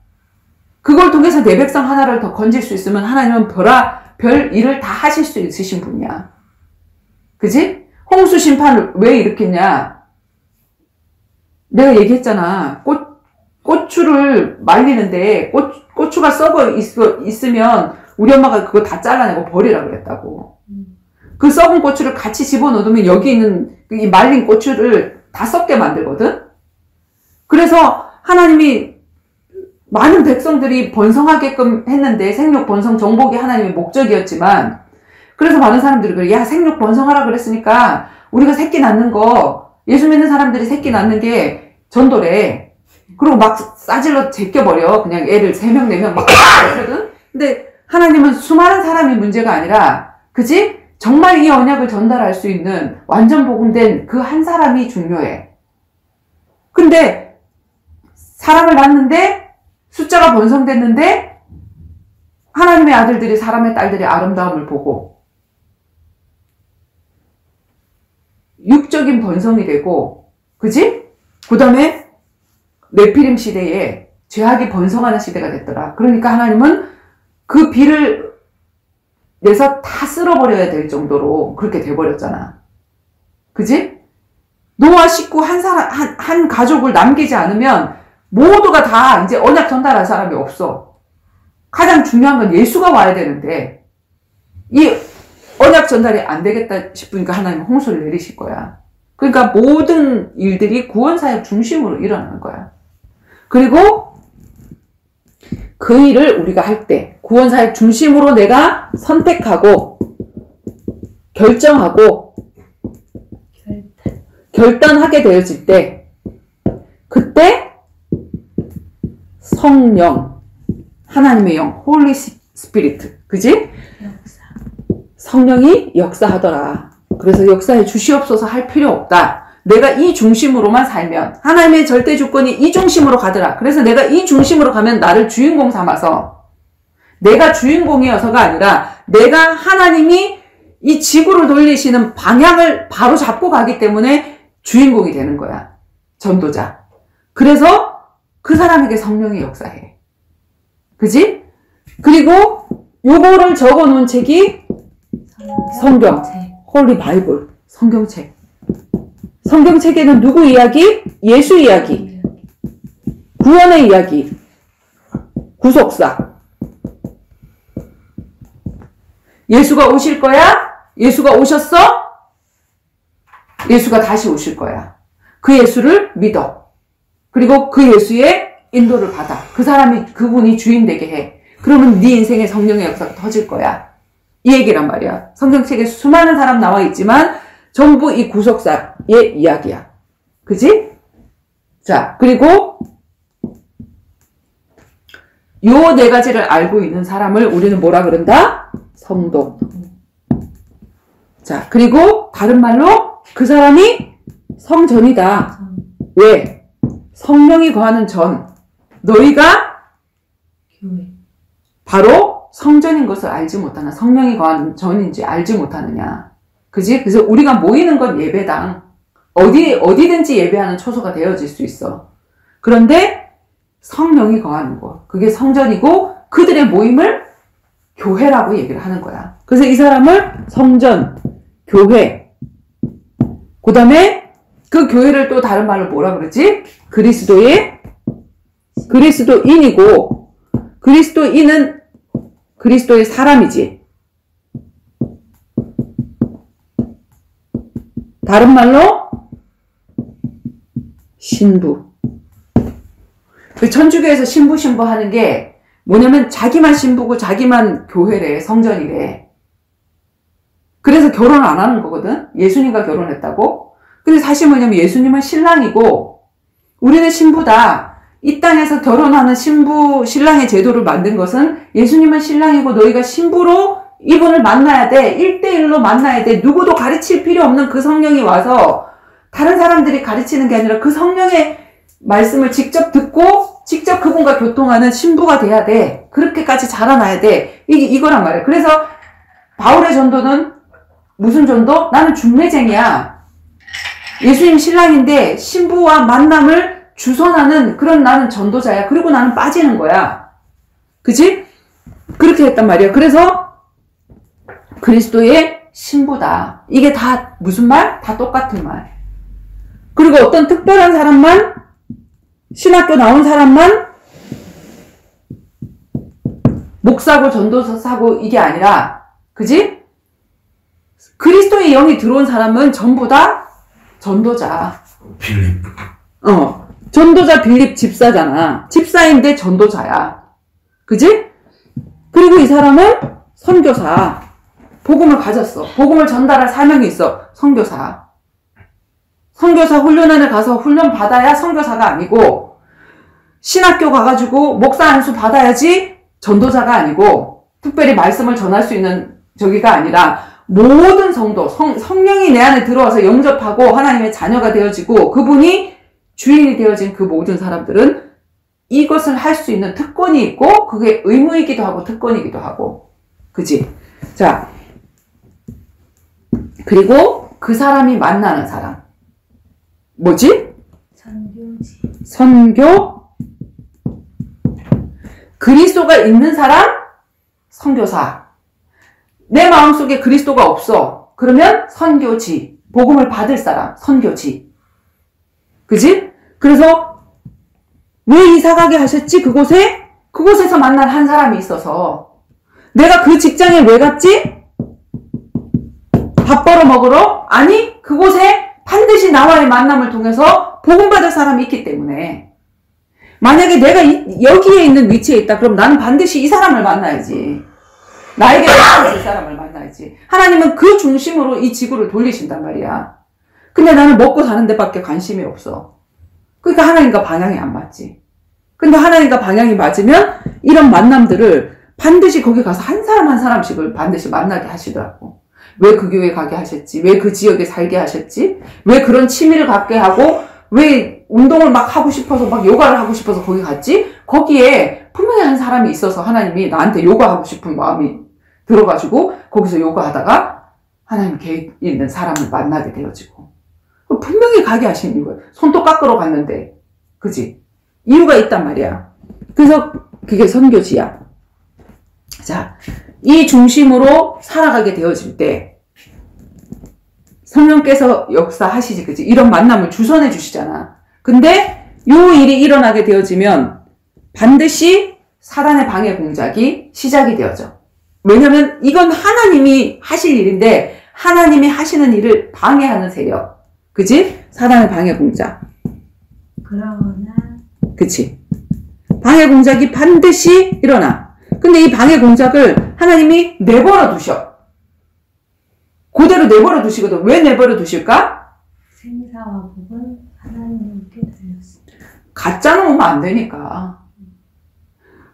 그걸 통해서 내 백성 하나를 더 건질 수 있으면 하나님은 별 일을 다 하실 수 있으신 분이야. 그지? 홍수 심판을 왜 일으켰냐? 내가 얘기했잖아. 고추를 말리는데 고추가 썩어 있으면 우리 엄마가 그거 다 잘라내고 버리라 그랬다고. 그 썩은 고추를 같이 집어넣으면 여기 있는 이 말린 고추를 다 썩게 만들거든? 그래서 하나님이 많은 백성들이 번성하게끔 했는데 생육 번성 정복이 하나님의 목적이었지만 그래서 많은 사람들이 그래. 야 생육 번성하라 그랬으니까 우리가 새끼 낳는 거 예수 믿는 사람들이 새끼 낳는 게 전도래. 그리고 막 싸질러 제껴버려. 그냥 애를 3명 4명 막 그러거든. 근데 하나님은 수많은 사람이 문제가 아니라 그지? 정말 이 언약을 전달할 수 있는 완전 복음된 그 한 사람이 중요해. 근데 사람을 낳는데 숫자가 번성됐는데 하나님의 아들들이 사람의 딸들의 아름다움을 보고 육적인 번성이 되고, 그지? 그 다음에 네피림 시대에 죄악이 번성하는 시대가 됐더라. 그러니까 하나님은 그 비를 내서 다 쓸어버려야 될 정도로 그렇게 돼버렸잖아. 그지? 노아 식구 한 가족을 남기지 않으면 모두가 다 이제 언약 전달할 사람이 없어. 가장 중요한 건 예수가 와야 되는데 이 언약 전달이 안 되겠다 싶으니까 하나님은 홍수를 내리실 거야. 그러니까 모든 일들이 구원사역 중심으로 일어나는 거야. 그리고 그 일을 우리가 할 때 구원사역 중심으로 내가 선택하고 결정하고 결단하게 되어질 때 그때 성령, 하나님의 영, 홀리 스피리트, 그지? 성령이 역사하더라. 그래서 역사해 주시옵소서 할 필요 없다. 내가 이 중심으로만 살면 하나님의 절대 주권이 이 중심으로 가더라. 그래서 내가 이 중심으로 가면 나를 주인공 삼아서 내가 주인공이어서가 아니라 내가 하나님이 이 지구를 돌리시는 방향을 바로 잡고 가기 때문에 주인공이 되는 거야. 전도자. 그래서 그 사람에게 성령이 역사해. 그지? 그리고 요거를 적어 놓은 책이 성경, 홀리 바이블, 성경책. 성경책에는 누구 이야기? 예수 이야기. 구원의 이야기. 구속사. 예수가 오실 거야? 예수가 오셨어? 예수가 다시 오실 거야. 그 예수를 믿어. 그리고 그 예수의 인도를 받아. 그 사람이, 그분이 주인 되게 해. 그러면 네 인생에 성령의 역사가 터질 거야. 이 얘기란 말이야. 성경책에 수많은 사람 나와 있지만 전부 이 구속사의 이야기야. 그지? 자, 그리고 요 네 가지를 알고 있는 사람을 우리는 뭐라 그런다? 성도. 자, 그리고 다른 말로 그 사람이 성전이다. 왜? 성령이 거하는 전. 너희가 교회. 바로 성전인 것을 알지 못하나, 성령이 거하는 전인지 알지 못하느냐. 그지? 그래서 우리가 모이는 건 예배당. 어디든지 예배하는 초소가 되어질 수 있어. 그런데 성령이 거하는 곳. 그게 성전이고 그들의 모임을 교회라고 얘기를 하는 거야. 그래서 이 사람을 성전, 교회. 그 다음에 그 교회를 또 다른 말로 뭐라 그러지? 그리스도인이고, 그리스도인은 그리스도의 사람이지. 다른 말로 신부. 그 천주교에서 신부 하는 게 뭐냐면 자기만 신부고 자기만 교회래, 성전이래. 그래서 결혼 안 하는 거거든. 예수님과 결혼했다고. 근데 사실 뭐냐면 예수님은 신랑이고 우리는 신부다. 이 땅에서 결혼하는 신부, 신랑의 제도를 만든 것은 예수님은 신랑이고 너희가 신부로 이분을 만나야 돼. 1대1로 만나야 돼. 누구도 가르칠 필요 없는 그 성령이 와서 다른 사람들이 가르치는 게 아니라 그 성령의 말씀을 직접 듣고 직접 그분과 교통하는 신부가 돼야 돼. 그렇게까지 자라나야 돼. 이거란 말이야. 그래서 바울의 전도는 무슨 전도? 나는 중매쟁이야. 예수님 신랑인데 신부와 만남을 주선하는 그런 나는 전도자야. 그리고 나는 빠지는 거야. 그치? 그렇게 했단 말이야. 그래서 그리스도의 신부다. 이게 다 무슨 말? 다 똑같은 말. 그리고 어떤 특별한 사람만, 신학교 나온 사람만 목사고 전도사고 이게 아니라, 그지? 그리스도의 영이 들어온 사람은 전부 다 전도자. 빌립. 전도자 빌립 집사잖아. 집사인데 전도자야. 그지? 그리고 이 사람은 선교사. 복음을 가졌어. 복음을 전달할 사명이 있어. 선교사. 선교사 훈련원에 가서 훈련 받아야 선교사가 아니고, 신학교 가가지고 목사 안수 받아야지 전도자가 아니고, 특별히 말씀을 전할 수 있는 저기가 아니라, 모든 성도, 성령이 내 안에 들어와서 영접하고 하나님의 자녀가 되어지고, 그분이 주인이 되어진 그 모든 사람들은 이것을 할 수 있는 특권이 있고 그게 의무이기도 하고 특권이기도 하고. 그지? 자, 그리고 그 사람이 만나는 사람. 뭐지? 선교지. 선교. 그리스도가 있는 사람? 선교사. 내 마음속에 그리스도가 없어. 그러면 선교지. 복음을 받을 사람. 선교지. 그지? 그래서 왜 이사 가게 하셨지? 그곳에? 그곳에서 만난 한 사람이 있어서. 내가 그 직장에 왜 갔지? 밥 벌어 먹으러? 아니, 그곳에 반드시 나와의 만남을 통해서 복음 받을 사람이 있기 때문에. 만약에 내가 여기에 있는 위치에 있다. 그럼 나는 반드시 이 사람을 만나야지. 나에게 반드시 이 사람을 만나야지. 하나님은 그 중심으로 이 지구를 돌리신단 말이야. 근데 나는 먹고 사는 데밖에 관심이 없어. 그러니까 하나님과 방향이 안 맞지. 근데 하나님과 방향이 맞으면 이런 만남들을 반드시 거기 가서 한 사람 한 사람씩을 반드시 만나게 하시더라고. 왜 그 교회 가게 하셨지? 왜 그 지역에 살게 하셨지? 왜 그런 취미를 갖게 하고 왜 운동을 막 하고 싶어서 막 요가를 하고 싶어서 거기 갔지? 거기에 분명히 한 사람이 있어서 하나님이 나한테 요가하고 싶은 마음이 들어가지고 거기서 요가하다가 하나님 계획 있는 사람을 만나게 되어지고 분명히 가게 하신 이유가 손톱 깎으러 갔는데 그지? 이유가 있단 말이야. 그래서 그게 선교지야. 자, 이 중심으로 살아가게 되어질 때 성령께서 역사하시지, 그지? 이런 만남을 주선해 주시잖아. 근데 요 일이 일어나게 되어지면 반드시 사단의 방해 공작이 시작이 되어져. 왜냐면 이건 하나님이 하실 일인데 하나님이 하시는 일을 방해하는 세력. 그지? 사단의 방해 공작. 그러나 그치? 방해 공작이 반드시 일어나. 근데 이 방해 공작을 하나님이 내버려 두셔. 그대로 내버려 두시거든. 왜 내버려 두실까? 생사와 복은 하나님께 달렸습니다. 가짜는 오면 안 되니까.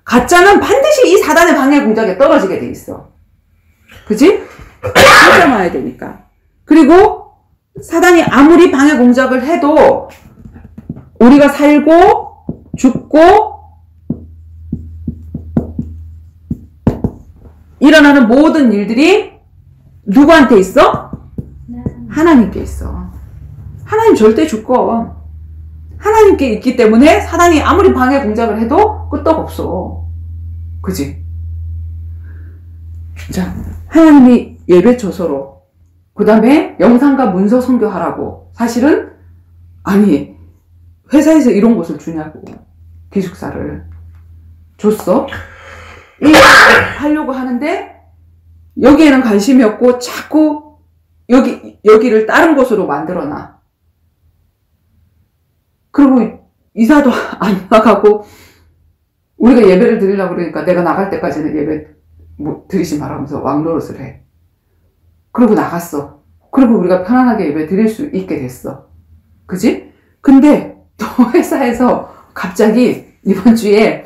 가짜는 반드시 이 사단의 방해 공작에 떨어지게 돼 있어. 그치? 진짜 와야 되니까. 그리고 사단이 아무리 방해 공작을 해도 우리가 살고 죽고 일어나는 모든 일들이 누구한테 있어? 하나님께 있어. 하나님 절대 주권. 하나님께 있기 때문에 사단이 아무리 방해 공작을 해도 끄떡없어. 그지? 자, 하나님이 예배 처소로 그 다음에 영상과 문서 선교하라고. 사실은 아니 회사에서 이런 곳을 주냐고. 기숙사를 줬어. 이거 하려고 하는데 여기에는 관심이 없고 자꾸 여기를 다른 곳으로 만들어놔. 그리고 이사도 안 나가고 우리가 예배를 드리려고 그러니까 내가 나갈 때까지는 예배 드리지 말라면서 왕노릇을 해. 그리고 나갔어. 그리고 우리가 편안하게 예배 드릴 수 있게 됐어. 그지? 근데 또 회사에서 갑자기 이번 주에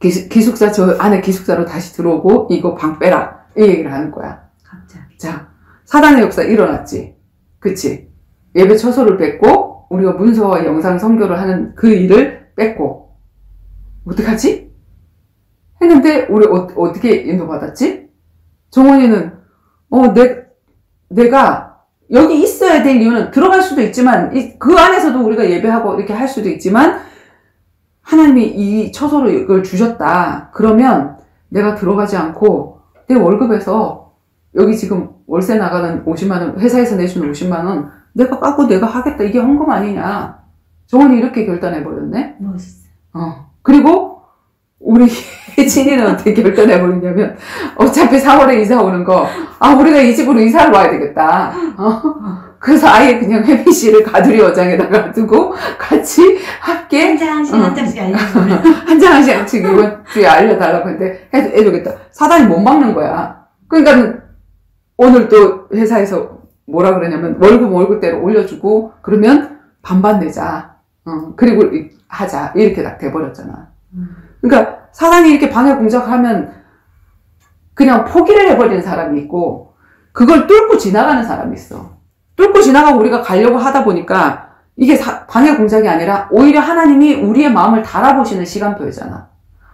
기숙사 저 안에 기숙사로 다시 들어오고 이거 방 빼라 이 얘기를 하는 거야. 갑자기. 자, 사단의 역사 일어났지. 그치? 예배 처소를 뺐고 우리가 문서와 영상 선교를 하는 그 일을 뺐고 어떡하지? 했는데 우리 어떻게 인도받았지? 정원이는 내가 여기 있어야 될 이유는 들어갈 수도 있지만 그 안에서도 우리가 예배하고 이렇게 할 수도 있지만 하나님이 이 처소로 이걸 주셨다. 그러면 내가 들어가지 않고 내 월급에서 여기 지금 월세 나가는 50만 원, 회사에서 내주는 50만 원 내가 깎고 내가 하겠다. 이게 헌금 아니냐. 정원이 이렇게 결단해버렸네. 멋있어. 그리고 우리 혜진이는 어떻게 결단해버리냐면 어차피 4월에 이사 오는 거 우리가 이 집으로 이사를 와야 되겠다. 그래서 아예 그냥 혜민 씨를 가두리 어장에다가 두고 같이 함께 한 장씩 알려줘. 한 장 한 장씩 이번 주에 알려달라고 했는데 해주겠다. 사단이 못 막는 거야. 그러니까 오늘 또 회사에서 뭐라 그러냐면 월급대로 올려주고 그러면 반반 내자. 그리고 하자. 이렇게 딱 돼버렸잖아. 그러니까 사단이 이렇게 방해 공작하면 그냥 포기를 해버리는 사람이 있고 그걸 뚫고 지나가는 사람이 있어. 뚫고 지나가고 우리가 가려고 하다 보니까 이게 방해 공작이 아니라 오히려 하나님이 우리의 마음을 달아보시는 시간표잖아.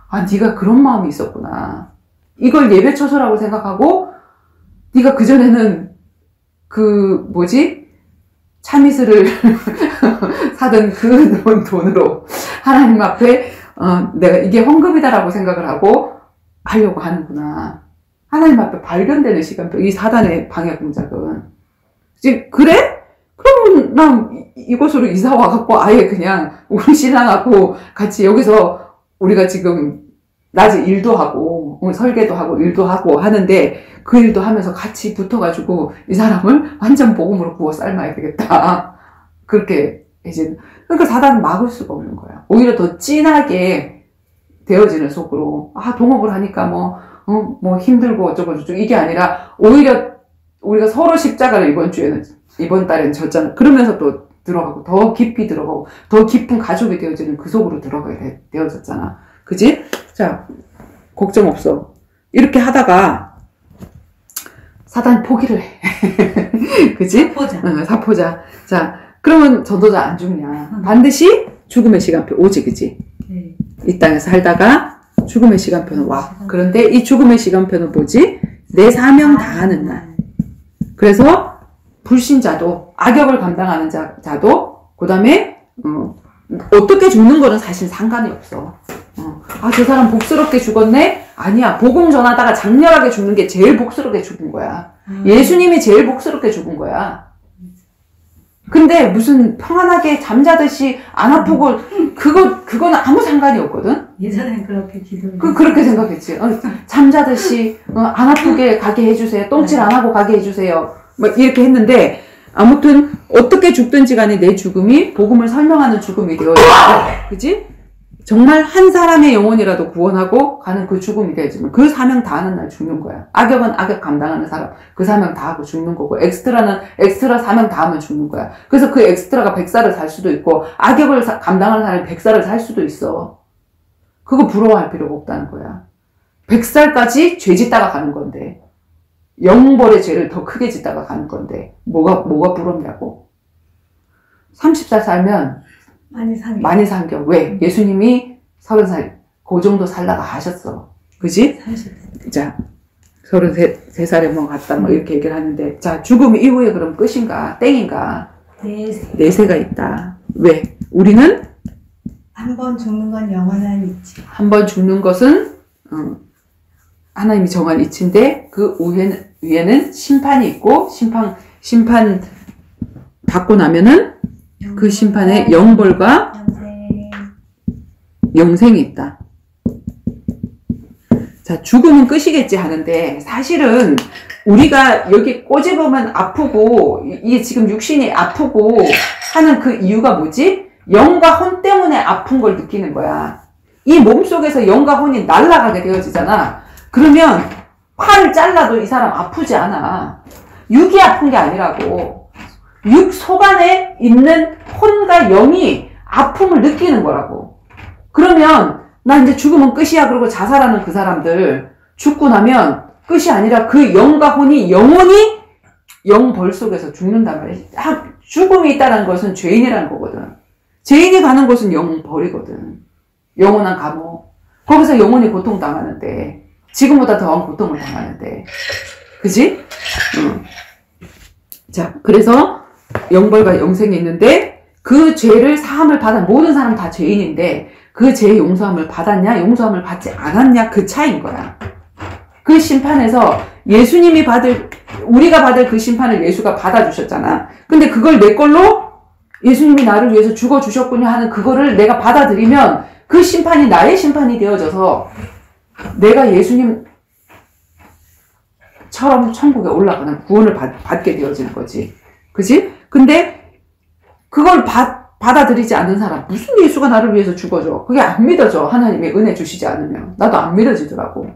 아, 네가 그런 마음이 있었구나. 이걸 예배처소라고 생각하고 네가 그전에는 그 참이슬을 사던 그 돈으로 하나님 앞에 내가 이게 헌금이다라고 생각을 하고 하려고 하는구나. 하나님 앞에 발견되는 시간표. 이 사단의 방해 공작은. 이제 그래? 그러면 난 이곳으로 이사 와갖고 아예 그냥 우리 신랑하고 같이 여기서 우리가 지금 낮에 일도 하고 설계도 하고 일도 하고 하는데 그 일도 하면서 같이 붙어가지고 이 사람을 완전 복음으로 구워 삶아야 되겠다. 그렇게 이제 그러니까 사단은 막을 수가 없는 거야. 오히려 더 진하게 되어지는 속으로 동업을 하니까 뭐 힘들고 어쩌고 저쩌고 이게 아니라 오히려 우리가 서로 십자가를 이번 달에는 졌잖아. 그러면서 또 들어가고 더 깊이 들어가고 더 깊은 가족이 되어지는 그 속으로 들어가게 되어졌잖아. 그지? 자, 걱정 없어. 이렇게 하다가 사단이 포기를 해. 그지? 사포자. 응, 사포자. 자, 그러면 전도자 안 죽냐? 반드시 죽음의 시간표 오지, 그지? 네. 이 땅에 살다가 죽음의 시간표는 와. 그런데 이 죽음의 시간표는 뭐지? 내 사명 다하는 날. 그래서 불신자도 악역을 감당하는 자도 그 다음에 어떻게 죽는 거는 사실 상관이 없어. 저 사람 복스럽게 죽었네? 아니야. 복음 전하다가 장렬하게 죽는 게 제일 복스럽게 죽은 거야. 예수님이 제일 복스럽게 죽은 거야. 근데 무슨 평안하게 잠자듯이 안 아프고 그거는 아무 상관이 없거든. 예전엔 그렇게 기도를 그렇게 생각했지. 잠자듯이 안 아프게 가게 해주세요. 똥칠 안 하고 가게 해주세요. 뭐 이렇게 했는데 아무튼 어떻게 죽든지 간에 내 죽음이 복음을 설명하는 죽음이 되어야 돼. 그지? 정말 한 사람의 영혼이라도 구원하고 가는 그 죽음이 되어지면 그 사명 다하는 날 죽는 거야. 악역은 악역 감당하는 사람 그 사명 다하고 죽는 거고 엑스트라는 엑스트라 사명 다하면 죽는 거야. 그래서 그 엑스트라가 100살을 살 수도 있고 악역을 감당하는 사람이 100살을 살 수도 있어. 그거 부러워할 필요가 없다는 거야. 100살까지 죄 짓다가 가는 건데 영벌의 죄를 더 크게 짓다가 가는 건데 뭐가 부럽냐고. 30살 살면 많이 상겨. 왜? 예수님이 30살 그 정도 살다가 하셨어. 그지? 30살. 자, 33살에 뭐 갔다 뭐 이렇게 얘기를 하는데 자, 죽음 이후에 그럼 끝인가? 땡인가? 내세가 있다. 왜? 우리는 한 번 죽는 건 영원한 이치. 한 번 죽는 것은 하나님이 정한 이치인데 그 위에는 심판이 있고 심판 받고 나면은 그 심판에 영벌과 영생이 있다. 자, 죽음은 끝이겠지 하는데 사실은 우리가 여기 꼬집으면 아프고 이게 지금 육신이 아프고 하는 그 이유가 뭐지? 영과 혼 때문에 아픈 걸 느끼는 거야. 이 몸속에서 영과 혼이 날아가게 되어지잖아. 그러면 팔을 잘라도 이 사람 아프지 않아. 육이 아픈 게 아니라고. 육 속 안에 있는 혼과 영이 아픔을 느끼는 거라고. 그러면 나 이제 죽으면 끝이야 그러고 자살하는 그 사람들 죽고 나면 끝이 아니라 그 영과 혼이 영원히 영벌 속에서 죽는단 말이야. 죽음이 있다는 것은 죄인이라는 거거든. 죄인이 가는 곳은 영벌이거든. 영원한 감옥. 거기서 영원히 고통당하는데 지금보다 더한 고통을 당하는데 그지? 자, 그래서 영벌과 영생이 있는데 그 죄를 사함을 받은 모든 사람 다 죄인인데 그 죄의 용서함을 받았냐 용서함을 받지 않았냐 그 차이인 거야. 그 심판에서 우리가 받을 그 심판을 예수가 받아주셨잖아. 근데 그걸 내 걸로 예수님이 나를 위해서 죽어주셨군요 하는 그거를 내가 받아들이면 그 심판이 나의 심판이 되어져서 내가 예수님처럼 천국에 올라가는 구원을 받게 되어지는 거지. 그지? 근데 그걸 받아들이지 않는 사람, 무슨 예수가 나를 위해서 죽어줘? 그게 안 믿어져. 하나님의 은혜 주시지 않으면. 나도 안 믿어지더라고.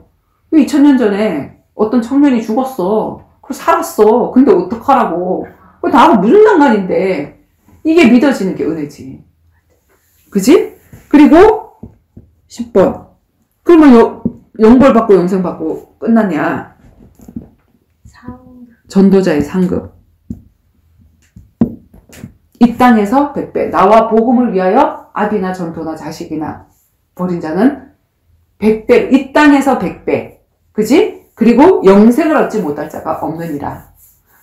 2000년 전에 어떤 청년이 죽었어. 그리고 살았어. 근데 어떡하라고. 그거 나하고 무슨 상관인데. 이게 믿어지는 게 은혜지. 그지? 그리고 10번. 그러면 영벌 받고 영생 받고 끝났냐? 전도자의 상급. 이 땅에서 100배. 나와 복음을 위하여 아비나 전토나 자식이나 버린 자는 100배. 이 땅에서 100배. 그지? 그리고 영생을 얻지 못할 자가 없느니라.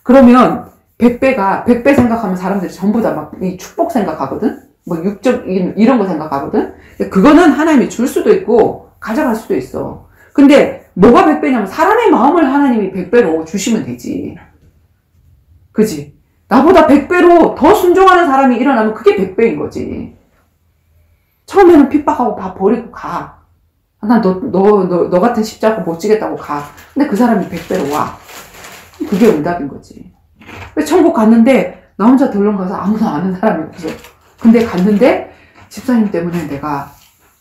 그러면 100배 생각하면 사람들이 전부 다 막 이 축복 생각하거든? 뭐 육적 이런 거 생각하거든? 그거는 하나님이 줄 수도 있고 가져갈 수도 있어. 근데 뭐가 100배냐면 사람의 마음을 하나님이 100배로 주시면 되지. 그지? 나보다 100배로 더 순종하는 사람이 일어나면 그게 100배인 거지. 처음에는 핍박하고 다 버리고 가. 나 너 같은 십자가 못 지겠다고 가. 근데 그 사람이 100배로 와. 그게 응답인 거지. 천국 갔는데 나 혼자 덜렁 가서 아무도 아는 사람이 없어. 근데 갔는데 집사님 때문에 내가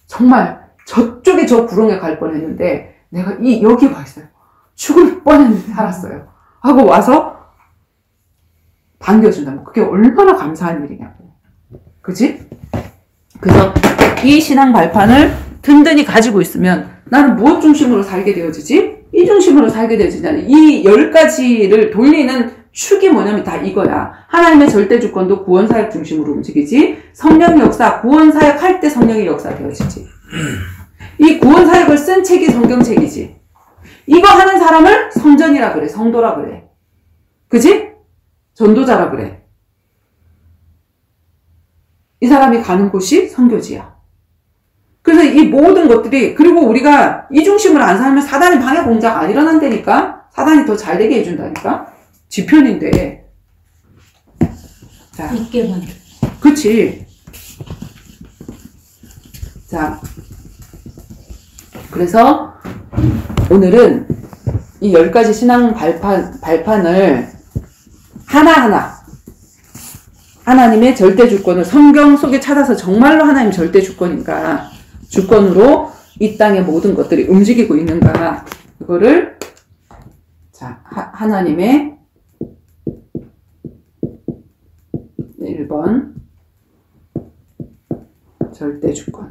정말 저쪽에 저 구렁에 갈 뻔했는데 내가 여기 와 있어요. 죽을 뻔했는데 살았어요. 하고 와서 반겨준다면 그게 얼마나 감사한 일이냐고. 그지? 그래서 이 신앙 발판을 든든히 가지고 있으면 나는 무엇 중심으로 살게 되어지지? 이 중심으로 살게 되어지냐는 이 10가지를 돌리는 축이 뭐냐면 다 이거야. 하나님의 절대 주권도 구원사역 중심으로 움직이지. 성령의 역사, 구원사역 할 때 성령의 역사 되어지지. 이 구원사역을 쓴 책이 성경책이지. 이거 하는 사람을 성전이라 그래. 성도라 그래. 그지? 전도자라 그래. 이 사람이 가는 곳이 선교지야. 그래서 이 모든 것들이, 그리고 우리가 이 중심으로 안 살면 사단의 방해 공작 안 일어난다니까? 사단이 더 잘 되게 해준다니까? 지편인데. 자. 있게만. 그치. 자. 그래서 오늘은 이 10가지 신앙 발판을 하나하나 하나님의 절대 주권을 성경 속에 찾아서 정말로 하나님 절대 주권으로 이 땅의 모든 것들이 움직이고 있는가, 그거를 자 하나님의 1번 절대 주권.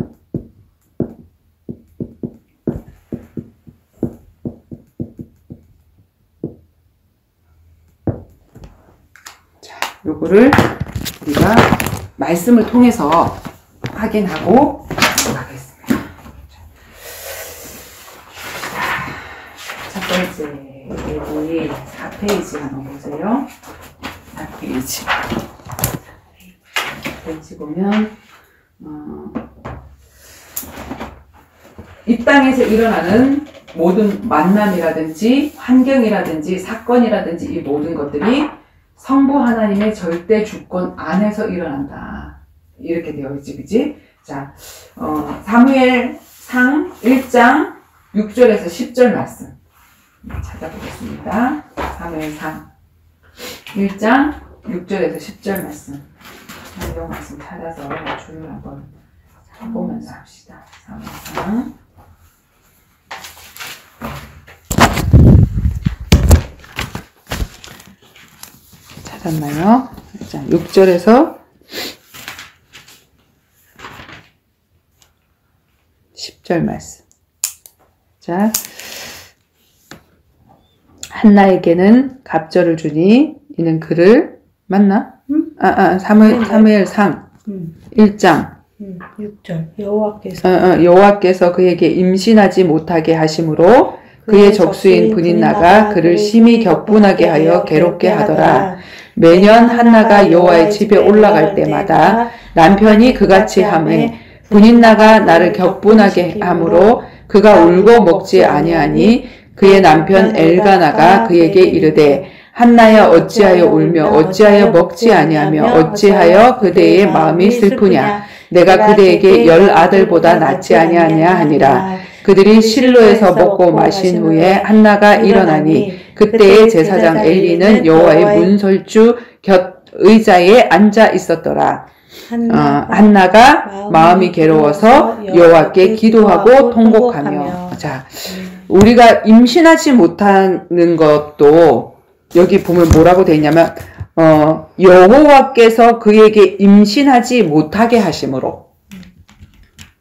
자, 요거를 우리가 말씀을 통해서 확인하고 가겠습니다. 첫 번째, 여기 4페이지 한번 보세요. 4페이지. 같이 보면 이 땅에서 일어나는 모든 만남이라든지 환경이라든지 사건이라든지 이 모든 것들이 성부 하나님의 절대 주권 안에서 일어난다. 이렇게 되어 있지, 그지? 자, 사무엘상 1장 6절에서 10절 말씀 찾아보겠습니다. 사무엘상 1장 6절에서 10절 말씀. 이 말씀 찾아서 주를 한번 보면서 합시다. 사무엘상. 찾았나요? 자, 6절에서 10절 말씀. 자, 한나에게는 갑절을 주니 이는 그를 맞나? 사무엘상 1장 6절 여호와께서 여호와께서 그에게 임신하지 못하게 하심으로 그의 적수인 분인나가 그를 심히 격분하게 하여 괴롭게 하더라. 매년 한나가 여호와의 집에 올라갈 때마다 남편이 그같이 하매 분인나가 나를 격분하게 하므로 그가 울고 먹지 아니하니 그의 남편 엘가나가 그에게 이르되 한나야 어찌하여 울며 어찌하여 먹지 아니하며 어찌하여 그대의 마음이 슬프냐. 내가 그대에게 10 아들보다 낫지 아니하냐 하니라. 그들이 실로에서 먹고 마신 후에 한나가 일어나니 그때의 제사장 엘리는 여호와의 문설주 곁 의자에 앉아 있었더라. 한나가 마음이 괴로워서 여호와께 기도하고 통곡하며. 자, 우리가 임신하지 못하는 것도 여기 보면 뭐라고 되어 있냐면 여호와께서 그에게 임신하지 못하게 하심으로.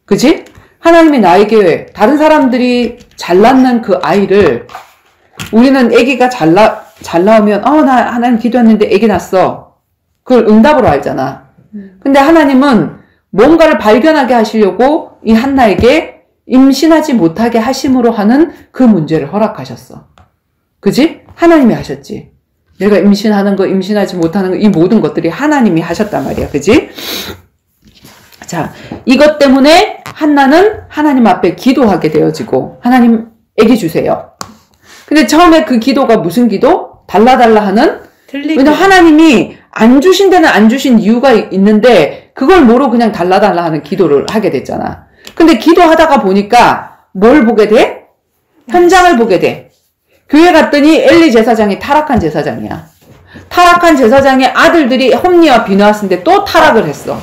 그치? 하나님이 나에게 다른 사람들이 잘 낳는 그 아이를, 우리는 아기가 잘 나오면 나 하나님 기도했는데 아기 낳았어. 그걸 응답으로 알잖아. 근데 하나님은 뭔가를 발견하게 하시려고 이 한나에게 임신하지 못하게 하심으로 하는 그 문제를 허락하셨어. 그지? 하나님이 하셨지. 내가 임신하는 거, 임신하지 못하는 거, 이 모든 것들이 하나님이 하셨단 말이야. 그지? 자, 이것 때문에 한나는 하나님 앞에 기도하게 되어지고, 하나님 애기 주세요. 근데 처음에 그 기도가 무슨 기도? 달라달라 하는? 왜냐면 하나님이 안 주신 데는 안 주신 이유가 있는데, 그걸 모르고 그냥 달라달라 하는 기도를 하게 됐잖아. 근데 기도하다가 보니까 뭘 보게 돼? 현장을 보게 돼. 교회 갔더니 엘리 제사장이 타락한 제사장이야. 타락한 제사장의 아들들이 홈니와 비느하스인데 또 타락을 했어.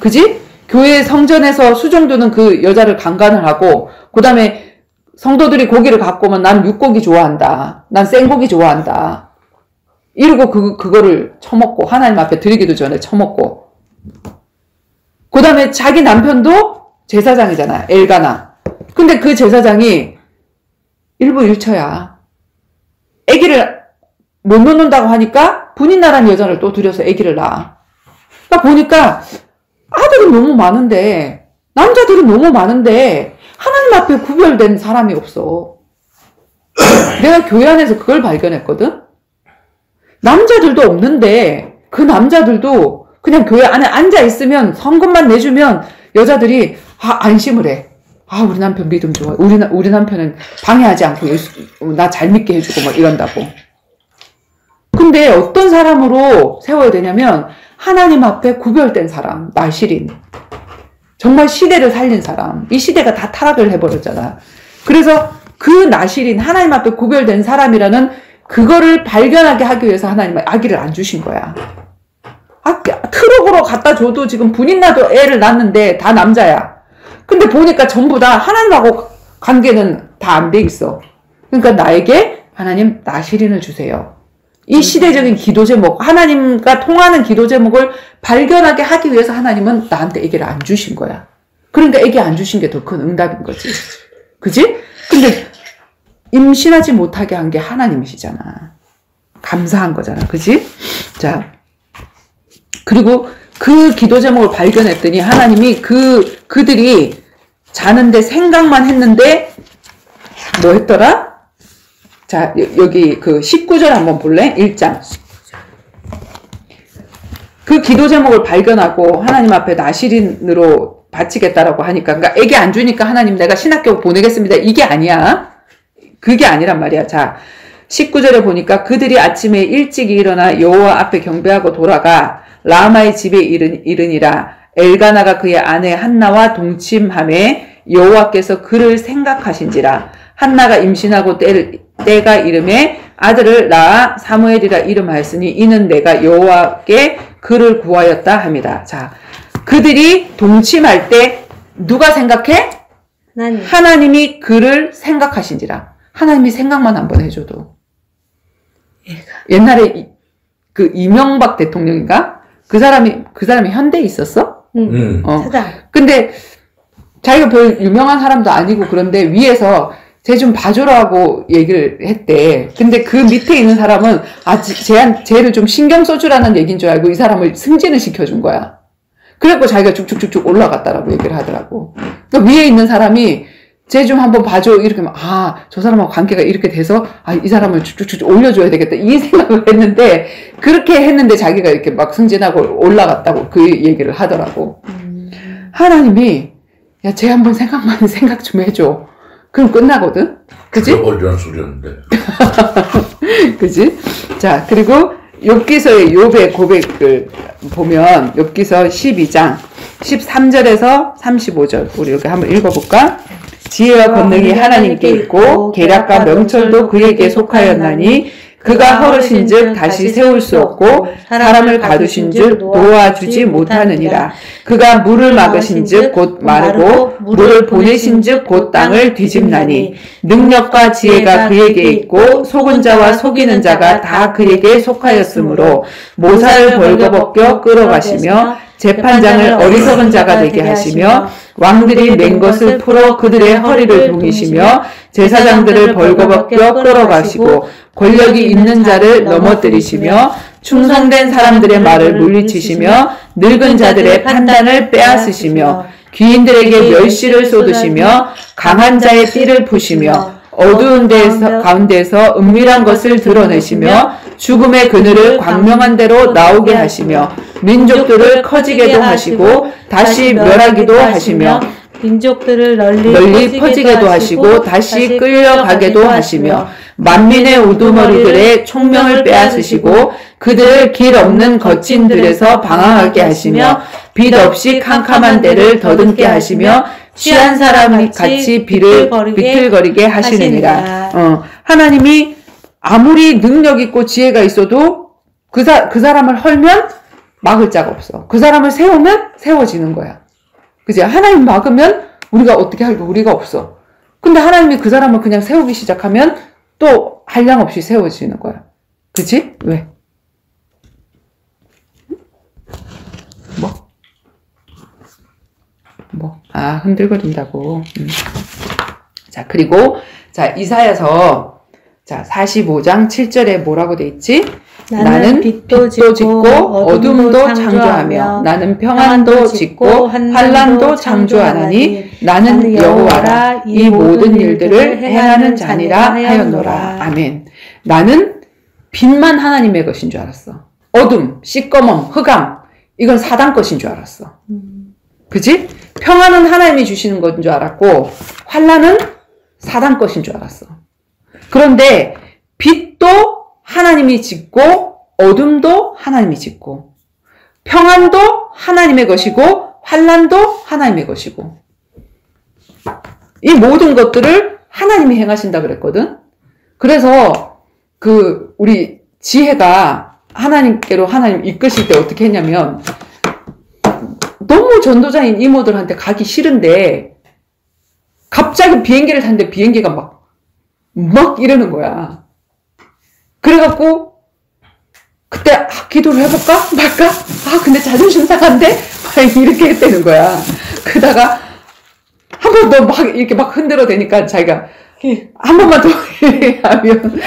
그지? 교회 성전에서 수종도는 그 여자를 강간을 하고, 그 다음에 성도들이 고기를 갖고 오면 난 육고기 좋아한다. 난 생고기 좋아한다. 이러고 그거를 처먹고, 하나님 앞에 드리기도 전에 처먹고. 그 다음에 자기 남편도 제사장이잖아. 엘가나. 근데 그 제사장이 일부일처야. 아기를 못 놓는다고 하니까 분인나라는 여자를 또 들여서 아기를 낳아. 그러니까 보니까 아들은 너무 많은데, 남자들은 너무 많은데 하나님 앞에 구별된 사람이 없어. 내가 교회 안에서 그걸 발견했거든. 남자들도 없는데 그 남자들도 그냥 교회 안에 앉아있으면 성금만 내주면 여자들이 안심을 해. 우리 남편 믿음 좋아. 우리 남편은 방해하지 않고 나 잘 믿게 해주고 막 이런다고. 근데 어떤 사람으로 세워야 되냐면 하나님 앞에 구별된 사람, 나실인. 정말 시대를 살린 사람. 이 시대가 다 타락을 해버렸잖아. 그래서 그 나실인, 하나님 앞에 구별된 사람이라는 그거를 발견하게 하기 위해서 하나님은 아기를 안 주신 거야. 트럭으로 갖다 줘도 지금 분인나도 애를 낳는데 다 남자야. 근데 보니까 전부 다 하나님하고 관계는 다 안 돼 있어. 그러니까 나에게 하나님 나실인을 주세요. 이 시대적인 기도 제목, 하나님과 통하는 기도 제목을 발견하게 하기 위해서 하나님은 나한테 아기를 안 주신 거야. 그러니까 아기 안 주신 게 더 큰 응답인 거지. 그지? 근데 임신하지 못하게 한 게 하나님이시잖아. 감사한 거잖아. 그지? 자, 그리고 그 기도 제목을 발견했더니 하나님이 그들이 자는데 생각만 했는데 뭐 했더라? 자, 여기 그 19절 한번 볼래? 1장. 그 기도 제목을 발견하고 하나님 앞에 나실인으로 바치겠다라고 하니까, 그러니까 애기 안 주니까 하나님 내가 신학교 보내겠습니다. 이게 아니야. 그게 아니란 말이야. 자, 19절에 보니까 그들이 아침에 일찍이 일어나 여호와 앞에 경배하고 돌아가 라마의 집에 이르니라. 엘가나가 그의 아내 한나와 동침하매 여호와께서 그를 생각하신지라. 한나가 임신하고 때가 이름에 아들을 낳아 사무엘이라 이름하였으니 이는 내가 여호와께 그를 구하였다 합니다. 자, 그들이 동침할 때 누가 생각해? 하나님이 그를 생각하신지라. 하나님이 생각만 한번 해줘도. 옛날에 그 이명박 대통령인가? 그 사람이 현대에 있었어? 근데 자기가 별 유명한 사람도 아니고 그런데 위에서 쟤 좀 봐주라고 얘기를 했대. 근데 그 밑에 있는 사람은 쟤를 좀 신경 써주라는 얘기인 줄 알고 이 사람을 승진을 시켜준 거야. 그래갖고 자기가 쭉쭉쭉쭉 올라갔다라고 얘기를 하더라고. 그러니까 위에 있는 사람이 쟤 좀 한번 봐줘. 이렇게 하면, 저 사람하고 관계가 이렇게 돼서, 이 사람을 쭉쭉쭉 올려줘야 되겠다. 이 생각을 했는데, 그렇게 했는데 자기가 이렇게 막 승진하고 올라갔다고 그 얘기를 하더라고. 하나님이, 야, 쟤 한번 생각 좀 해줘. 그럼 끝나거든? 그지? 어려운 소리였는데. 그지? 자, 그리고 욥기서의 욥의 고백을 보면, 욥기서 12장, 13절에서 35절. 우리 여기 한번 읽어볼까? 지혜와 권능이 하나님께 있고 계략과 명철도 그에게 속하였나니 그가 헐으신즉 다시 세울 수 없고 사람을 가두신즉 놓아주지 못하느니라. 그가 물을 막으신즉 곧 마르고 물을 보내신즉 곧 땅을 뒤집나니 능력과 지혜가 그에게 있고 속은 자와 속이는 자가 다 그에게 속하였으므로 모사를 벌거벗겨 끌어가시며 재판장을 어리석은 자가 되게 하시며 왕들이 맹 것을 풀어 그들의 허리를 동이시며 제사장들을 벌거벗겨 끌어가시고 권력이 있는 자를 넘어뜨리시며 충성된 사람들의 말을 물리치시며 늙은 자들의 판단을 빼앗으시며 귀인들에게 멸시를 쏟으시며 강한 자의 띠를 푸시며 어두운 가운데에서 은밀한 것을 드러내시며 죽음의 그늘을 광명한 대로 나오게 하시며 민족들을 커지게도 하시고 다시 멸하기도 하시며 민족들을 널리 퍼지게도 하시고 다시 끌려가게도 하시며 만민의 우두머리들의 총명을 빼앗으시고 그들을 길 없는 거친 들에서 방황하게 하시며 빛 없이 캄캄한 데를 더듬게 하시며 취한 사람이 같이 비틀거리게 하시느니라. 하나님이 아무리 능력 있고 지혜가 있어도 그 사람을 헐면 막을 자가 없어. 그 사람을 세우면 세워지는 거야. 그지? 하나님 막으면 우리가 어떻게 할 우리가 없어. 근데 하나님이 그 사람을 그냥 세우기 시작하면 또 한량없이 세워지는 거야. 그치? 왜? 흔들거린다고. 자, 그리고, 자, 이사야서, 자, 45장 7절에 뭐라고 돼 있지? 나는 빛도 짓고 어둠도 창조하며 나는 평안도 짓고 환난도 창조하나니 나는 여호와라 이 모든 일들을 행하는 자니라 하였노라. 아멘. 나는 빛만 하나님의 것인 줄 알았어. 어둠, 시꺼먼, 흑암 이건 사단 것인 줄 알았어. 그치? 평안은 하나님이 주시는 것인 줄 알았고 환난은 사단 것인 줄 알았어. 그런데 빛도 하나님이 짓고 어둠도 하나님이 짓고 평안도 하나님의 것이고 환난도 하나님의 것이고 이 모든 것들을 하나님이 행하신다 그랬거든. 그래서 우리 지혜가 하나님께로 하나님 이끄실 때 어떻게 했냐면 너무 전도자인 이모들한테 가기 싫은데 갑자기 비행기를 탔는데 비행기가 막 이러는 거야. 그래갖고 그때 기도를 해볼까 말까? 근데 자존심 상한데 이렇게 했다는 거야. 그러다가 한 번 더 이렇게 흔들어 대니까 자기가 한 번만 더 하면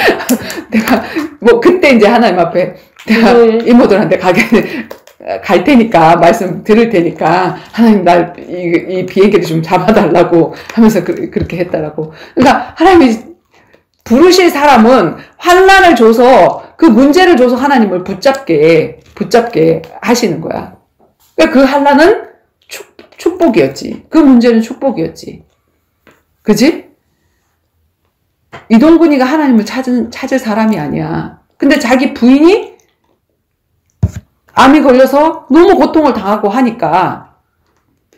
내가 그때 이제 하나님 앞에 내가 이모들한테 갈 테니까 말씀 들을 테니까 하나님 날 이 비행기를 좀 잡아달라고 하면서 그렇게 했다라고. 그러니까 하나님이 부르실 사람은 환난을 줘서 그 문제를 줘서 하나님을 붙잡게 하시는 거야. 그러니까 그 환난은 축복이었지. 그 문제는 축복이었지. 그지? 이동근이가 하나님을 찾을 사람이 아니야. 근데 자기 부인이 암이 걸려서 너무 고통을 당하고 하니까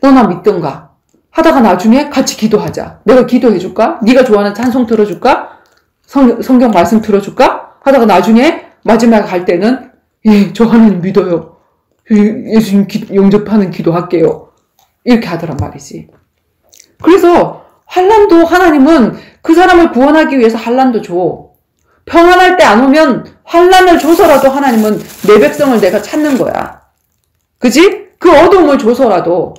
너나 믿던가 하다가 나중에 같이 기도하자. 내가 기도해줄까? 네가 좋아하는 찬송 틀어줄까? 성경 말씀 들어줄까? 하다가 나중에 마지막에 갈 때는 저 하나님 믿어요. 예수님 영접하는 기도할게요. 이렇게 하더란 말이지. 그래서 환난도 하나님은 그 사람을 구원하기 위해서 환난도 줘. 평안할 때 안 오면 환난을 줘서라도 하나님은 내 백성을 내가 찾는 거야. 그지? 그 어둠을 줘서라도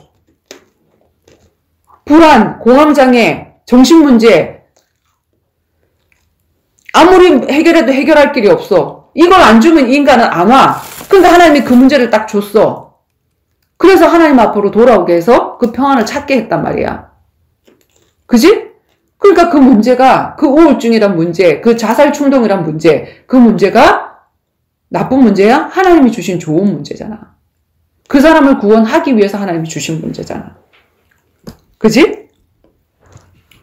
불안, 공황장애, 정신문제 아무리 해결해도 해결할 길이 없어. 이걸 안 주면 인간은 안 와. 그러니까 하나님이 그 문제를 딱 줬어. 그래서 하나님 앞으로 돌아오게 해서 그 평안을 찾게 했단 말이야. 그지? 그러니까 그 문제가, 그 우울증이란 문제, 그 자살 충동이란 문제, 그 문제가 나쁜 문제야? 하나님이 주신 좋은 문제잖아. 그 사람을 구원하기 위해서 하나님이 주신 문제잖아. 그지?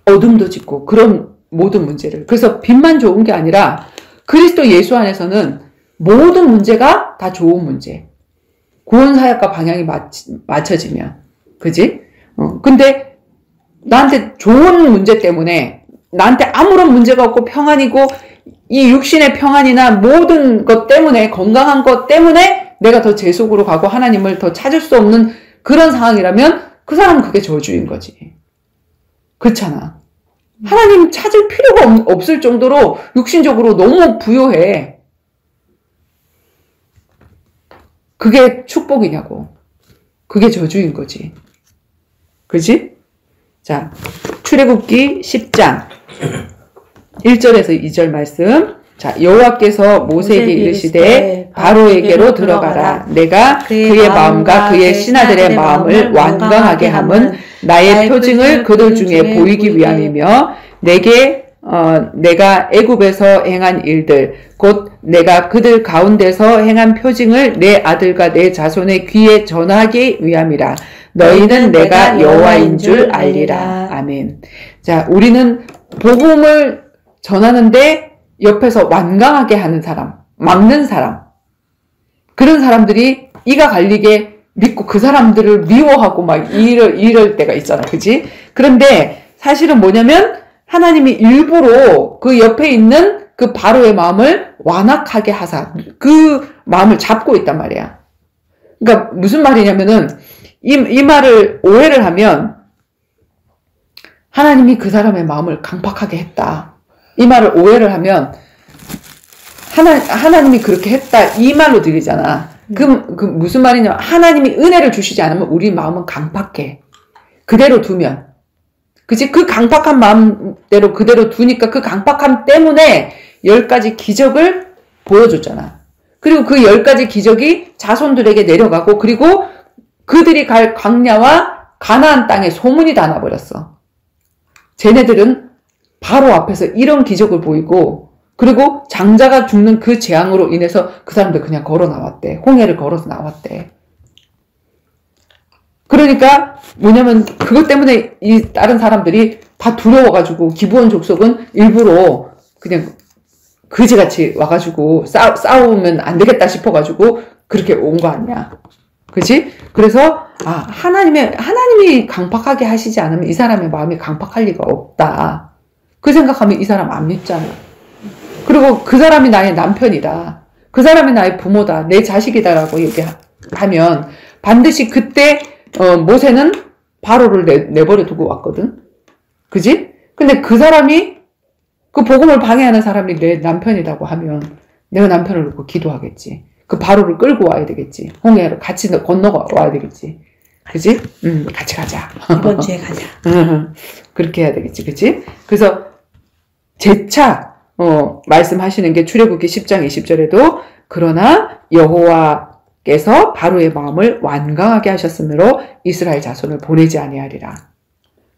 어둠도 짓고 그런 모든 문제를. 그래서 빛만 좋은 게 아니라 그리스도 예수 안에서는 모든 문제가 다 좋은 문제. 구원 사역과 방향이 맞춰지면. 그지? 근데 나한테 좋은 문제 때문에 나한테 아무런 문제가 없고 평안이고 이 육신의 평안이나 모든 것 때문에 건강한 것 때문에 내가 더 제 속으로 가고 하나님을 더 찾을 수 없는 그런 상황이라면 그 사람은 그게 저주인 거지. 그렇잖아. 하나님 찾을 필요가 없을 정도로 육신적으로 너무 부요해. 그게 축복이냐고. 그게 저주인 거지. 그지? 자, 출애굽기 10장 1절에서 2절 말씀. 자, 여호와께서 모세에게 이르시되 바로에게로 들어가라. 내가 그의 마음과 그의 신하들의 마음을 완강하게 함은 나의 표징을 그들 중에 보이기 위함이며 내가 애굽에서 행한 일들 곧 내가 그들 가운데서 행한 표징을 내 아들과 내 자손의 귀에 전하기 위함이라. 너희는 내가 여호와인 줄 알리라. 아멘. 자, 우리는 복음을 전하는데 옆에서 완강하게 하는 사람, 막는 사람, 그런 사람들이 이가 갈리게 믿고 그 사람들을 미워하고 막 이럴 때가 있잖아. 그지? 그런데 사실은 뭐냐면 하나님이 일부러 그 옆에 있는 그 바로의 마음을 완악하게 하사 그 마음을 잡고 있단 말이야. 그러니까 무슨 말이냐면은 이 말을 오해를 하면 하나님이 그 사람의 마음을 강팍하게 했다. 이 말을 오해를 하면 하나님이 그렇게 했다 이 말로 들리잖아. 그 무슨 말이냐면 하나님이 은혜를 주시지 않으면 우리 마음은 강팍해. 그대로 두면. 그치? 그 강팍한 마음대로 그대로 두니까 그 강팍함 때문에 10가지 기적을 보여줬잖아. 그리고 그 10가지 기적이 자손들에게 내려가고 그리고 그들이 갈 광야와 가나안 땅에 소문이 다 나버렸어. 쟤네들은 바로 앞에서 이런 기적을 보이고 그리고 장자가 죽는 그 재앙으로 인해서 그 사람들 그냥 걸어 나왔대. 홍해를 걸어서 나왔대. 그러니까 뭐냐면 그것 때문에 이 다른 사람들이 다 두려워가지고 기브온 족속은 일부러 그냥 그지같이 와가지고 싸우면 안 되겠다 싶어가지고 그렇게 온 거 아니야. 그치? 그래서 하나님이 강팍하게 하시지 않으면 이 사람의 마음이 강팍할 리가 없다. 그 생각하면 이 사람 안 믿잖아. 그리고 그 사람이 나의 남편이다. 그 사람이 나의 부모다. 내 자식이다라고 얘기하면 반드시 그때 모세는 바로를 내버려 두고 왔거든. 그지? 근데 그 사람이 그 복음을 방해하는 사람이 내 남편이라고 하면 내가 남편을 놓고 기도하겠지. 그 바로를 끌고 와야 되겠지. 홍해를 같이 건너가 와야 되겠지. 그지? 같이 가자. 이번 주에 가자. 그렇게 해야 되겠지. 그지? 그래서 재차 말씀하시는 게 출애굽기 10장 20절에도 그러나 여호와께서 바로의 마음을 완강하게 하셨으므로 이스라엘 자손을 보내지 아니하리라.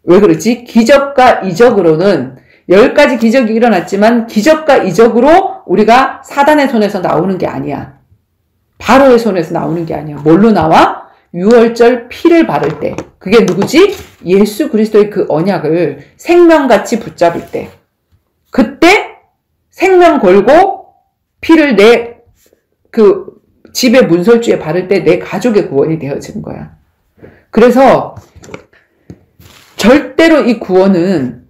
왜 그러지? 기적과 이적으로는 10가지 기적이 일어났지만 기적과 이적으로 우리가 사단의 손에서 나오는 게 아니야. 바로의 손에서 나오는 게 아니야. 뭘로 나와? 유월절 피를 바를 때. 그게 누구지? 예수 그리스도의 그 언약을 생명같이 붙잡을 때. 그때 생명 걸고 피를 내 그 집의 문설주에 바를 때 내 가족의 구원이 되어지는 거야. 그래서 절대로 이 구원은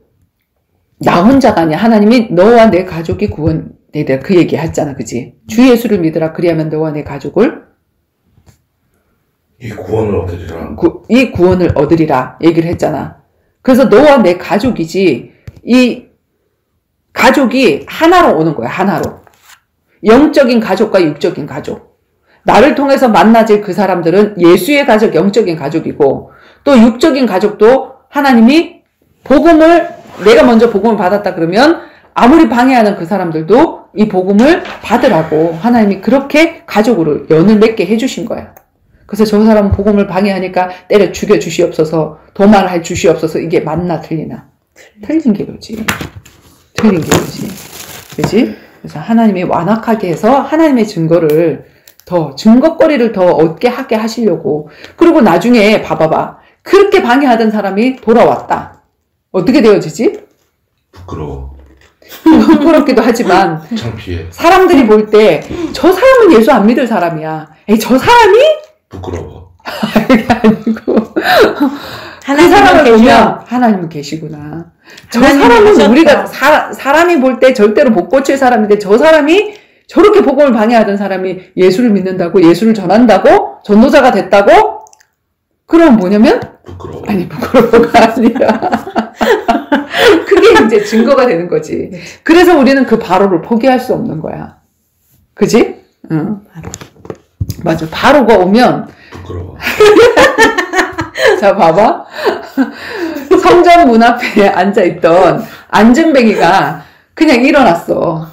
나 혼자가 아니야. 하나님이 너와 내 가족이 구원이 되라. 그 얘기 했잖아. 그지? 주 예수를 믿으라. 그리하면 너와 내 가족을 이 구원을 얻으리라. 이 구원을 얻으리라. 얘기를 했잖아. 그래서 너와 내 가족이지 이 가족이 하나로 오는 거야. 하나로. 영적인 가족과 육적인 가족. 나를 통해서 만나질 그 사람들은 예수의 가족, 영적인 가족이고 또 육적인 가족도 하나님이 내가 먼저 복음을 받았다 그러면 아무리 방해하는 그 사람들도 이 복음을 받으라고 하나님이 그렇게 가족으로 연을 맺게 해주신 거야. 그래서 저 사람은 복음을 방해하니까 때려 죽여 주시옵소서, 도말할 주시옵소서. 이게 맞나 틀리나? 틀린 게 그렇지. 틀린 게 그렇지. 그렇지? 그래서 하나님이 완악하게 해서 하나님의 증거거리를 더 얻게 하게 하시려고. 그리고 나중에 봐봐봐. 그렇게 방해하던 사람이 돌아왔다. 어떻게 되어지지? 부끄러워. 부끄럽기도 하지만 창피해. 사람들이 볼 때 저 사람은 예수 안 믿을 사람이야. 에이, 저 사람이? 부끄러워. 그게 아니고 그 사람을 보면 하나님은 계시구나. 저 사람은 하셨다. 우리가 사람이 볼 때 절대로 못 고칠 사람인데 저 사람이 저렇게 복음을 방해하던 사람이 예수를 믿는다고, 예수를 전한다고, 전도자가 됐다고? 그럼 뭐냐면? 부끄러워. 아니, 부끄러워가 아니라 그게 이제 증거가 되는 거지. 그래서 우리는 그 바로를 포기할 수 없는 거야. 그지? 응. 맞아. 바로가 오면 부끄러워. 자, 봐봐. 성전 문 앞에 앉아있던 안전뱅이가 그냥 일어났어.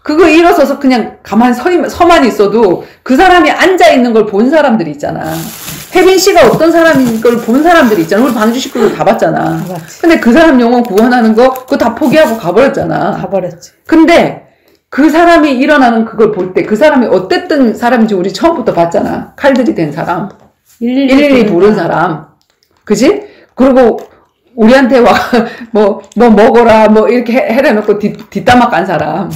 그거 일어서서 그냥 가만 서만 있어도 그 사람이 앉아있는 걸 본 사람들이 있잖아. 혜빈 씨가 어떤 사람인 걸 본 사람들이 있잖아. 우리 방주 식구들 다 봤잖아. 근데 그 사람 영혼 구원하는 거 그거 다 포기하고 가버렸잖아. 가버렸지. 근데 그 사람이 일어나는 그걸 볼 때 그 사람이 어땠던 사람인지 우리 처음부터 봤잖아. 칼들이 된 사람. 112 부른 사람. 그지? 그리고 우리한테 와, 뭐 먹어라, 뭐 이렇게 해놓고 뒷담화 깐 사람.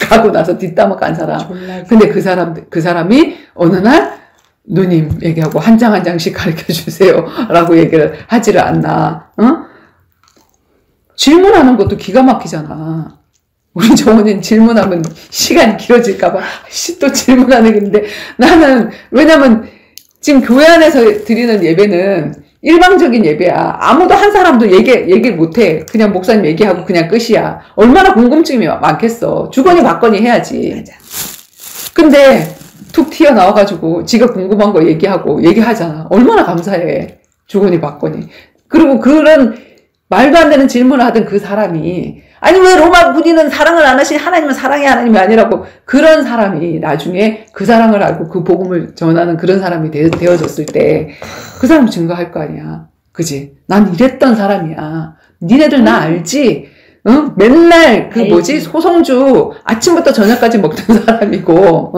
가고 나서 뒷담화 깐 사람. 근데 그 사람이 어느 날 누님 얘기하고 한 장 한 장씩 가르쳐 주세요. 라고 얘기를 하지를 않나. 어? 질문하는 것도 기가 막히잖아. 우리 정원이는 질문하면 시간이 길어질까봐 또 질문하는 건데 나는 왜냐면 지금 교회 안에서 드리는 예배는 일방적인 예배야. 아무도 한 사람도 얘기를 못해. 그냥 목사님 얘기하고 그냥 끝이야. 얼마나 궁금증이 많겠어. 주거니 받거니 해야지. 맞아. 근데 툭 튀어나와가지고 지가 궁금한 거 얘기하잖아. 얼마나 감사해. 주거니 받거니. 그리고 그런 말도 안 되는 질문을 하던 그 사람이 아니 왜 로마 군인은 사랑을 안 하신 하나님은 사랑의 하나님이 아니라고 그런 사람이 나중에 그 사랑을 알고 그 복음을 전하는 그런 사람이 되어졌을 때 그 사람 증거할 거 아니야. 그지? 난 이랬던 사람이야. 니네들 나 알지? 응? 맨날 그 뭐지? 소성주 아침부터 저녁까지 먹던 사람이고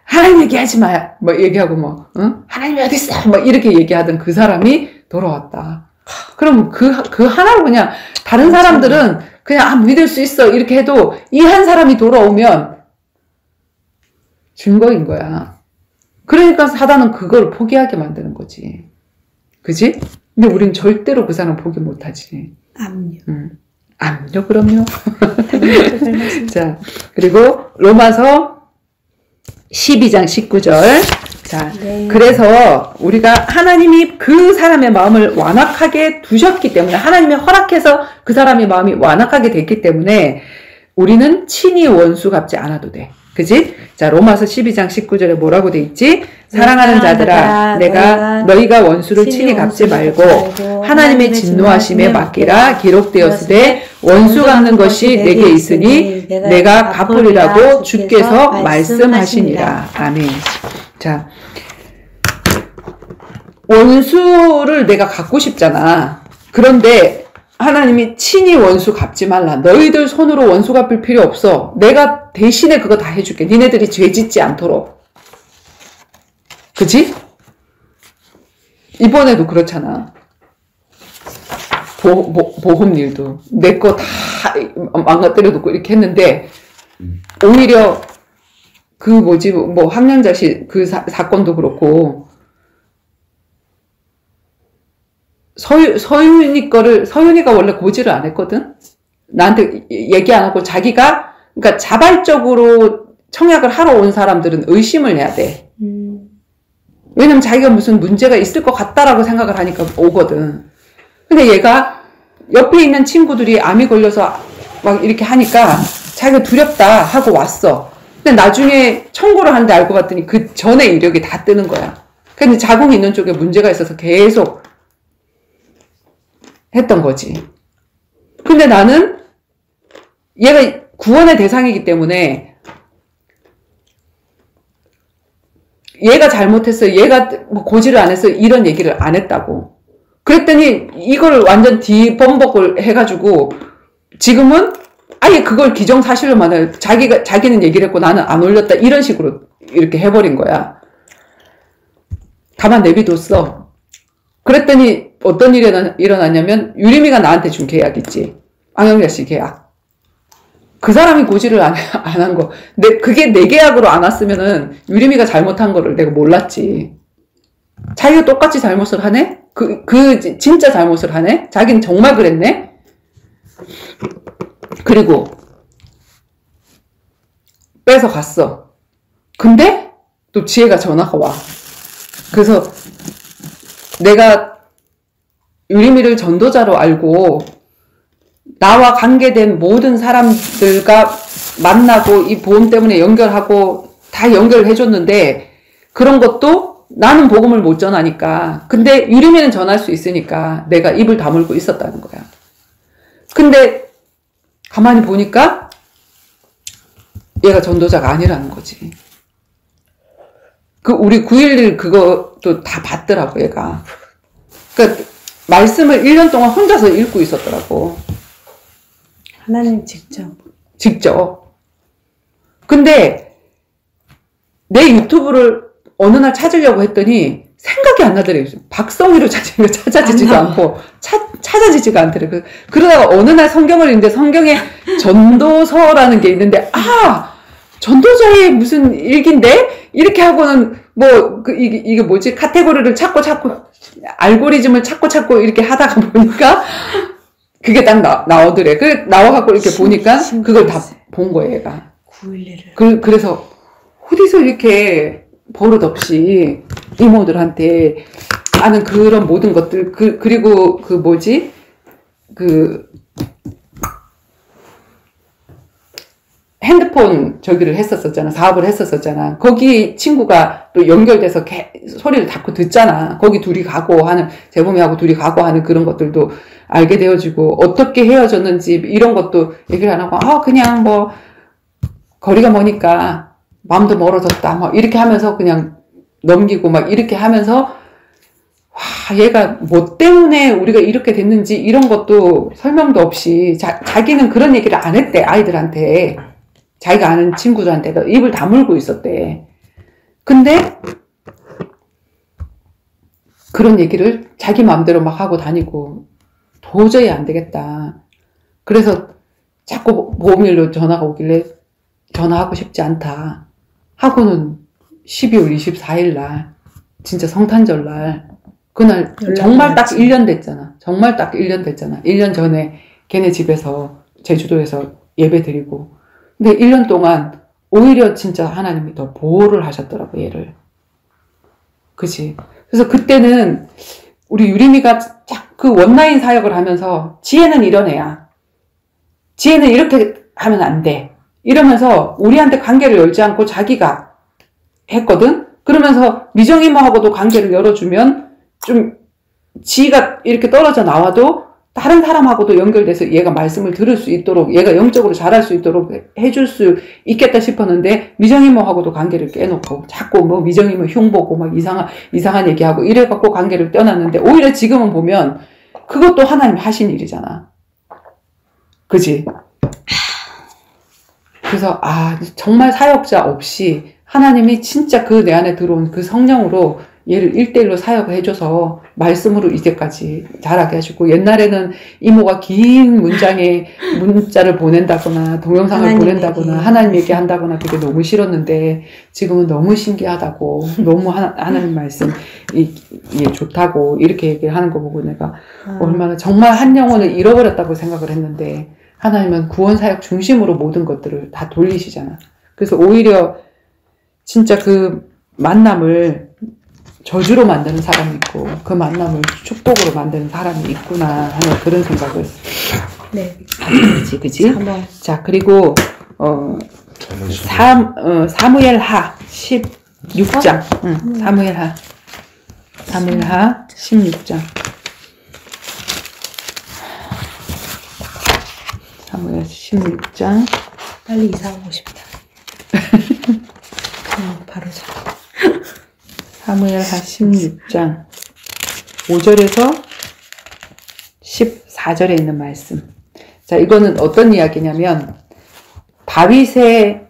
하나님 얘기하지 마. 뭐 얘기하고 뭐 하나님이 어딨어? 뭐 이렇게 얘기하던 그 사람이 돌아왔다. 그럼 그 하나로 그냥 다른 사람들은 그냥 믿을 수 있어 이렇게 해도 이 한 사람이 돌아오면 증거인 거야. 그러니까 사단은 그걸 포기하게 만드는 거지. 그지? 근데 우린 절대로 그 사람 포기 못하지. 압류. 압류 그럼요. 자, 그리고 로마서 12장 19절. 자, 네. 그래서 우리가 하나님이 그 사람의 마음을 완악하게 두셨기 때문에 하나님이 허락해서 그 사람의 마음이 완악하게 됐기 때문에 우리는 친히 원수 갚지 않아도 돼. 그지? 자, 로마서 12장 19절에 뭐라고 돼 있지? 사랑하는 자들아, 내가 너희가 원수를 친히 갚지 말고 하나님의 진노하심에 맡기라 기록되었으되 원수 갚는 것이 내게 있으니 내가 갚으리라고 주께서 말씀하시니라. 아멘. 자, 원수를 내가 갚고 싶잖아. 그런데 하나님이 친히 원수 갚지 말라. 너희들 손으로 원수 갚을 필요 없어. 내가 대신에 그거 다 해줄게. 니네들이 죄 짓지 않도록. 그치? 이번에도 그렇잖아. 보험 일도. 내 거 다 망가뜨려 놓고 이렇게 했는데, 오히려 그 뭐지, 뭐 학년자실 그 사건도 그렇고, 서윤이가 원래 고지를 안 했거든? 나한테 얘기 안 하고 자기가, 그러니까 자발적으로 청약을 하러 온 사람들은 의심을 해야 돼. 왜냐면 자기가 무슨 문제가 있을 것 같다라고 생각을 하니까 오거든. 근데 얘가 옆에 있는 친구들이 암이 걸려서 막 이렇게 하니까 자기가 두렵다 하고 왔어. 근데 나중에 청구를 하는데 알고 봤더니 그 전에 이력이 다 뜨는 거야. 근데 자궁이 있는 쪽에 문제가 있어서 계속 했던 거지. 근데 나는 얘가 구원의 대상이기 때문에 얘가 잘못했어. 얘가 뭐 고지를 안 했어. 이런 얘기를 안 했다고. 그랬더니 이걸 완전 뒤범벅을 해가지고 지금은 아예 그걸 기정사실로 만나요. 자기는 얘기를 했고 나는 안 올렸다. 이런 식으로 이렇게 해버린 거야. 가만 내비뒀어. 그랬더니 어떤 일이 일어났냐면 유림이가 나한테 준 계약 있지. 안영자 씨 계약. 그 사람이 고지를 안 한 거. 그게 내 계약으로 안 왔으면은 유림이가 잘못한 거를 내가 몰랐지. 자기가 똑같이 잘못을 하네? 진짜 잘못을 하네? 자기는 정말 그랬네? 그리고 뺏어 갔어. 근데 또 지혜가 전화가 와. 그래서 내가 유리미를 전도자로 알고 나와 관계된 모든 사람들과 만나고 이 보험 때문에 연결하고 다 연결을 해줬는데 그런 것도 나는 복음을 못 전하니까. 근데 유리미는 전할 수 있으니까 내가 입을 다물고 있었다는 거야. 근데 가만히 보니까 얘가 전도자가 아니라는 거지. 그 우리 9.11 그것도 다 봤더라고 얘가. 그러니까 말씀을 1년 동안 혼자서 읽고 있었더라고. 하나님 직접. 근데 내 유튜브를 어느 날 찾으려고 했더니 생각이 안 나더래요. 박성희로 찾아지지도 않고 찾아지지가 않더래요. 그러다가 어느 날 성경을 읽는데 성경에 전도서라는 게 있는데 전도자의 무슨 일기인데? 이렇게 하고는 이게 뭐지? 카테고리를 찾고 알고리즘을 찾고 이렇게 하다가 보니까 그게 딱 나오더래. 나와갖고 이렇게 보니까 그걸 다 본 거예요, 얘가. 9.11을. 그래서 어디서 이렇게 버릇없이 이모들한테 아는 그런 모든 것들, 그리고 핸드폰 저기를 했었었잖아. 사업을 했었었잖아. 거기 친구가 또 연결돼서 소리를 자꾸 듣잖아. 거기 둘이 가고 하는, 재범이하고 둘이 가고 하는 그런 것들도 알게 되어지고, 어떻게 헤어졌는지 이런 것도 얘기를 안 하고, 그냥 거리가 머니까 마음도 멀어졌다. 이렇게 하면서 그냥 넘기고 이렇게 하면서, 얘가 뭐 때문에 우리가 이렇게 됐는지 이런 것도 설명도 없이 자기는 그런 얘기를 안 했대, 아이들한테. 자기가 아는 친구들한테 입을 다물고 있었대. 근데 그런 얘기를 자기 마음대로 막 하고 다니고 도저히 안 되겠다. 그래서 자꾸 보험일로 전화가 오길래 전화하고 싶지 않다 하고는 12월 24일 날 진짜 성탄절 날 그날 정말 딱 1년 됐잖아. 1년 전에 걔네 집에서 제주도에서 예배 드리고, 근데 1년 동안 오히려 진짜 하나님이 더 보호를 하셨더라고, 얘를. 그치? 그래서 그때는 우리 유림이가 그 원라인 사역을 하면서 지혜는 이런 애야. 지혜는 이렇게 하면 안 돼. 이러면서 우리한테 관계를 열지 않고 자기가 했거든? 그러면서 미정이모하고도 관계를 열어주면 좀 지혜가 이렇게 떨어져 나와도 다른 사람하고도 연결돼서 얘가 말씀을 들을 수 있도록, 얘가 영적으로 자랄 수 있도록 해줄 수 있겠다 싶었는데, 미정이모하고도 관계를 깨놓고 자꾸 미정이모 흉보고 이상한 얘기하고 이래갖고 관계를 떼어놨는데, 오히려 지금은 보면 그것도 하나님이 하신 일이잖아. 그지? 그래서 정말 사역자 없이 하나님이 진짜 내 안에 들어온 그 성령으로 얘를 1대1로 사역을 해줘서 말씀으로 이제까지 자라게 하시고, 옛날에는 이모가 긴 문자를 보낸다거나 동영상을 보낸다거나 하나님 얘기한다거나 그게 너무 싫었는데, 지금은 너무 신기하다고, 너무 하나님 말씀 좋다고 이렇게 얘기를 하는 거 보고 내가 얼마나 정말 한 영혼을 잃어버렸다고 생각을 했는데, 하나님은 구원사역 중심으로 모든 것들을 다 돌리시잖아. 그래서 오히려 진짜 그 만남을 저주로 만드는 사람이 있고 그 만남을 축복으로 만드는 사람이 있구나 하는 그런 생각을 그치? 자, 그리고 사무엘하 16장 사무엘하 16장 사무엘 16장 빨리 이사하고 싶다. 바로 사무엘하 16장 5절에서 14절에 있는 말씀. 자, 이거는 어떤 이야기냐면 다윗의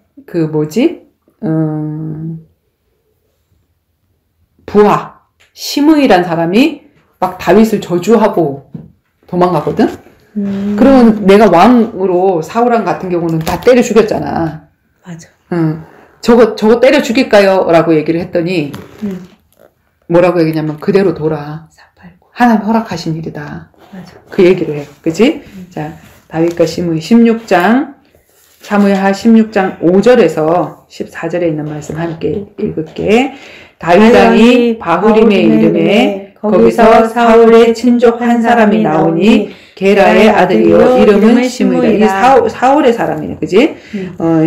부하 시므이란 사람이 막 다윗을 저주하고 도망가거든. 그러면 내가 왕으로 사울왕 같은 경우는 다 때려 죽였잖아. 맞아. 저거 때려 죽일까요? 라고 얘기를 했더니 뭐라고 얘기냐면 그대로 돌아. 하나님 허락하신 일이다. 맞아. 그 얘기를 해. 그치? 자, 다윗과 시므이 16장 사무엘하 16장 5절에서 14절에 있는 말씀 함께 읽을게. 다윗 왕이 바후림의 이름에 거기서 사울의 친족 한 사람이 나오니 게라의 아들이요 이름은 시므이라. 이 사울의 사람이네, 그지?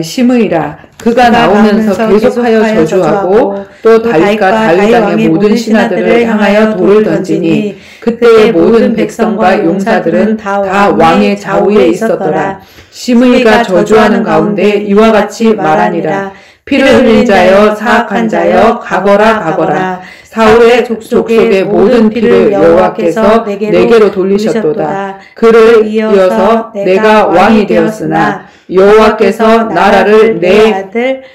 시므이라. 그가 나오면서 계속하여 저주하고 또 다윗과 다윗 땅의 모든 신하들을 향하여 돌을 던지니 그때의 모든 백성과 용사들은 다 왕의 좌우에 있었더라. 시므이가 저주하는 가운데 이와 같이 말하니라. 피를 흘린 자여 사악한 자여 가거라 가거라. 사울의 족속의 모든 피를 여호와께서 내게로 돌리셨도다. 그를 이어서 내가 왕이 되었으나 여호와께서 나라를 내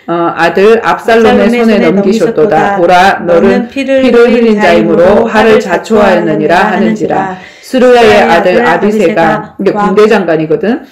아들 압살롬의 손에 넘기셨도다. 보라, 너는 피를 흘린 자이므로 하를 자초하였느니라 하는지라. 스루야의 아들 아비새가, 이게 군대장관이거든.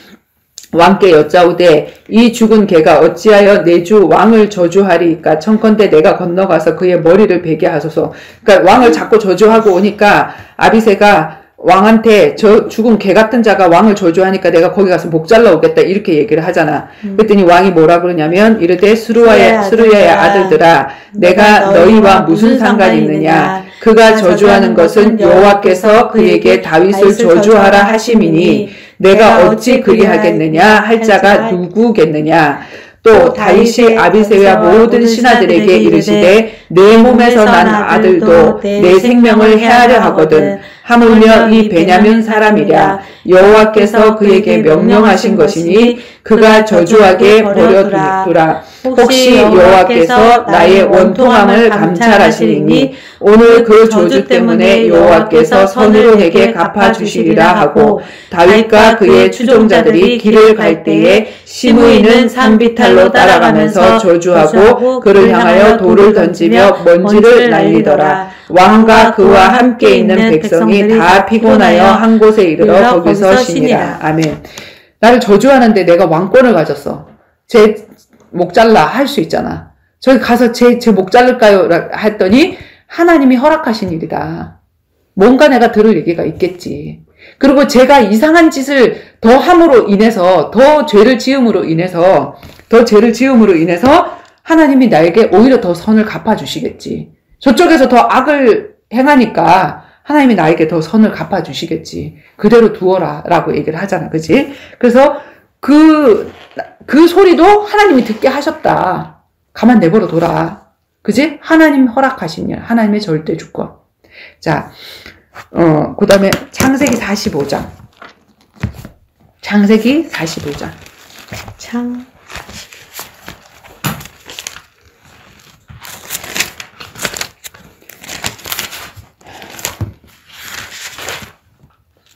왕께 여짜오되 이 죽은 개가 어찌하여 내 주 왕을 저주하리이까. 청컨대 내가 건너가서 그의 머리를 베게 하소서. 그러니까 왕을 자꾸 저주하고 오니까 아비새가 왕한테 저 죽은 개 같은 자가 왕을 저주하니까 내가 거기 가서 목 잘라 오겠다 이렇게 얘기를 하잖아. 그랬더니 왕이 뭐라 그러냐면 이르되 스루야의 아들들아 내가 너희와 무슨 상관이 있느냐. 그가 저주하는 것은 여호와께서 그에게 다윗을 저주하라 하심이니 내가 어찌 그리하겠느냐 할 자가 누구겠느냐. 또 다윗이 아비새와 모든 신하들에게 이르시되 내 몸에서 난 아들도 내 생명을 해하려 하거든. 하물며 이 베냐민 사람이랴. 여호와께서 그에게 명령하신 것이니 그가 저주하게 버려두라. 혹시 여호와께서 나의 원통함을 감찰하시리니 오늘 그 저주 때문에 여호와께서 선으로 내게 갚아주시리라 하고 다윗과 그의 추종자들이 길을 갈 때에 시므이는 산비탈로 따라가면서 저주하고 그를 향하여 돌을 던지며 먼지를 날리더라. 왕과 그와 함께 있는 백성이 다 피곤하여 한 곳에 이르러 거기서 쉬니라. 아멘. 나를 저주하는데 내가 왕권을 가졌어. 제 목 잘라 할 수 있잖아. 저기 가서 제 목 자를까요? 했더니 하나님이 허락하신 일이다. 뭔가 내가 들을 얘기가 있겠지. 그리고 제가 이상한 짓을 더 함으로 인해서 더 죄를 지음으로 인해서 하나님이 나에게 오히려 더 선을 갚아주시겠지. 저쪽에서 더 악을 행하니까 하나님이 나에게 더 선을 갚아주시겠지. 그대로 두어라 라고 얘기를 하잖아. 그치? 그래서 그 소리도 하나님이 듣게 하셨다. 가만 내버려 둬라. 그지? 하나님 허락하신 일. 하나님의 절대 주권. 자, 그 다음에 창세기 45장. 창세기 45장.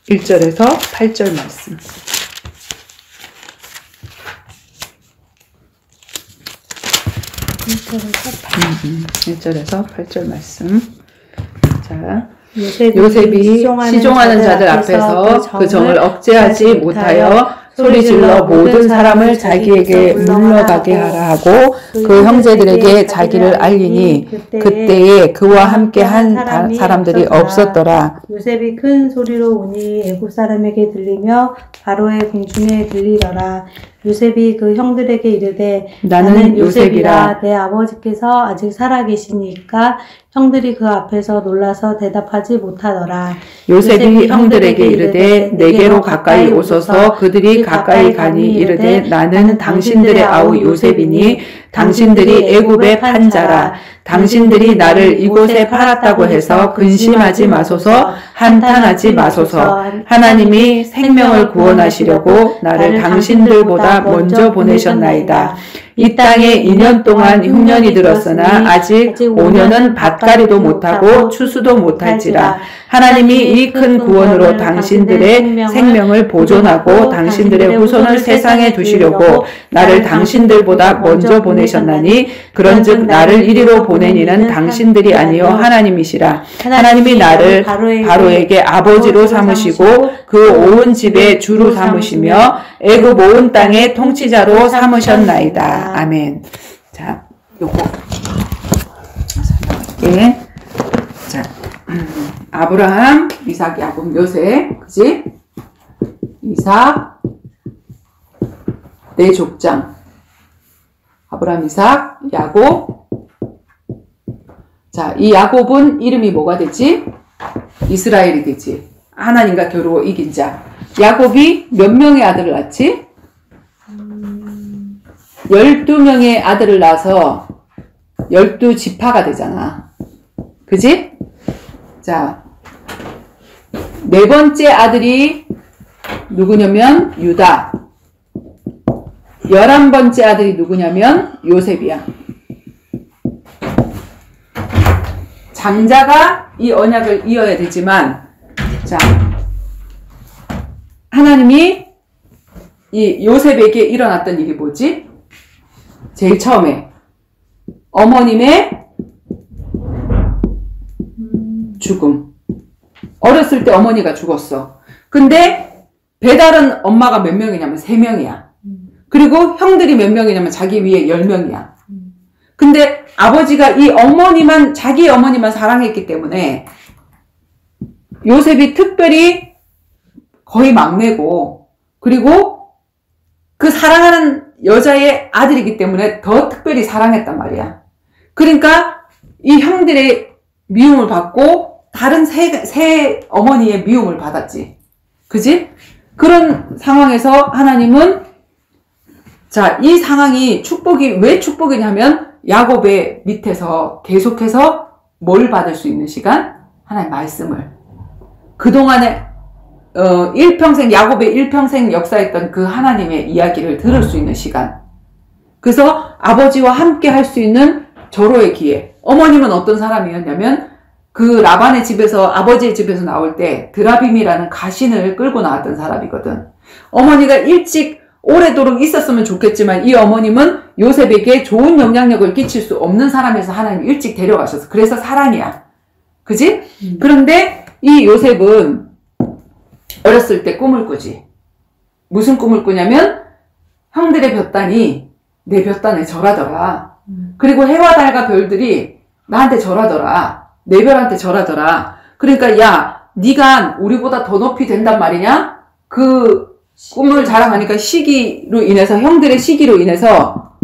1절에서 8절 말씀. (1절에서 8절) 말씀. 자, 요셉이 시종하는 자들 앞에서 그 정을 억제하지 못하여 소리질러 모든 사람을 자기에게 물러가게 하라 하고 그 형제들에게 자기를 알리니 그때에 그와 함께 한 사람들이 없었더라. 요셉이 큰 소리로 우니 애굽 사람에게 들리며 바로의 궁중에 들리더라. 요셉이 그 형들에게 이르되 나는 요셉이라. 내 아버지께서 아직 살아계시니까 형들이 그 앞에서 놀라서 대답하지 못하더라. 요셉이 형들에게 이르되 내게로 가까이 오소서. 그들이 가까이 가니 이르되 나는 당신들의 아우 요셉이니 당신들이 애굽의 판 자라. 당신들이 나를 이곳에 팔았다고 해서 근심하지 마소서. 한탄하지 마소서. 하나님이 생명을 구원하시려고 나를 당신들보다 먼저 보내셨나이다. 이 땅에 2년 동안 흉년이 들었으나 아직 5년은 밭갈이도 못하고 추수도 못할지라. 하나님이 이 큰 구원으로 당신들의 생명을 보존하고 당신들의 후손을 세상에 두시려고 나를 당신들보다 먼저 보내셨나니 그런즉 나를 이리로 보낸 이는 당신들이 아니요 하나님이시라. 하나님이 나를 바로에게 아버지로 삼으시고 그 온 집의 주로 삼으시며 애굽 온 땅의 통치자로 삼으셨나이다. 아멘. 자, 요거 설명할게. 자, 아브라함, 이삭, 야곱, 요셉, 그지? 이삭, 네 족장. 아브라함, 이삭, 야곱. 자, 이 야곱은 이름이 뭐가 되지? 이스라엘이 되지. 하나님과 겨루어 이긴 자. 야곱이 몇 명의 아들을 낳지? 12명의 아들을 낳아서 12지파가 되잖아. 그지? 자, 네 번째 아들이 누구냐면 유다. 11번째 아들이 누구냐면 요셉이야. 장자가 이 언약을 이어야 되지만, 자, 하나님이 이 요셉에게 일어났던 일이 뭐지? 제일 처음에 어머님의 죽음. 어렸을 때 어머니가 죽었어. 근데 배달은 엄마가 몇 명이냐면 3명이야. 그리고 형들이 몇 명이냐면 자기 위에 10명이야. 근데 아버지가 이 어머니만, 자기 어머니만 사랑했기 때문에 요셉이 특별히 거의 막내고, 그리고 그 사랑하는 여자의 아들이기 때문에 더 특별히 사랑했단 말이야. 그러니까 이 형들의 미움을 받고 다른 세 어머니의 미움을 받았지. 그지? 그런 상황에서 하나님은, 자, 이 상황이 축복이, 왜 축복이냐면 야곱의 밑에서 계속해서 뭘 받을 수 있는 시간? 하나님 말씀을. 그동안에 일평생, 야곱의 일평생 역사했던 그 하나님의 이야기를 들을 수 있는 시간. 그래서 아버지와 함께 할 수 있는 절호의 기회. 어머님은 어떤 사람이었냐면 그 라반의 집에서, 아버지의 집에서 나올 때 드라빔이라는 가신을 끌고 나왔던 사람이거든. 어머니가 일찍 오래도록 있었으면 좋겠지만 이 어머님은 요셉에게 좋은 영향력을 끼칠 수 없는 사람에서 하나님 일찍 데려가셔서, 그래서 사랑이야. 그지? 그런데 이 요셉은 어렸을 때 꿈을 꾸지. 무슨 꿈을 꾸냐면 형들의 볕단이 내 볕단에 절하더라. 그리고 해와 달과 별들이 나한테 절하더라. 내 별한테 절하더라. 그러니까 야, 네가 우리보다 더 높이 된단 말이냐? 그 꿈을 자랑하니까 시기로 인해서, 형들의 시기로 인해서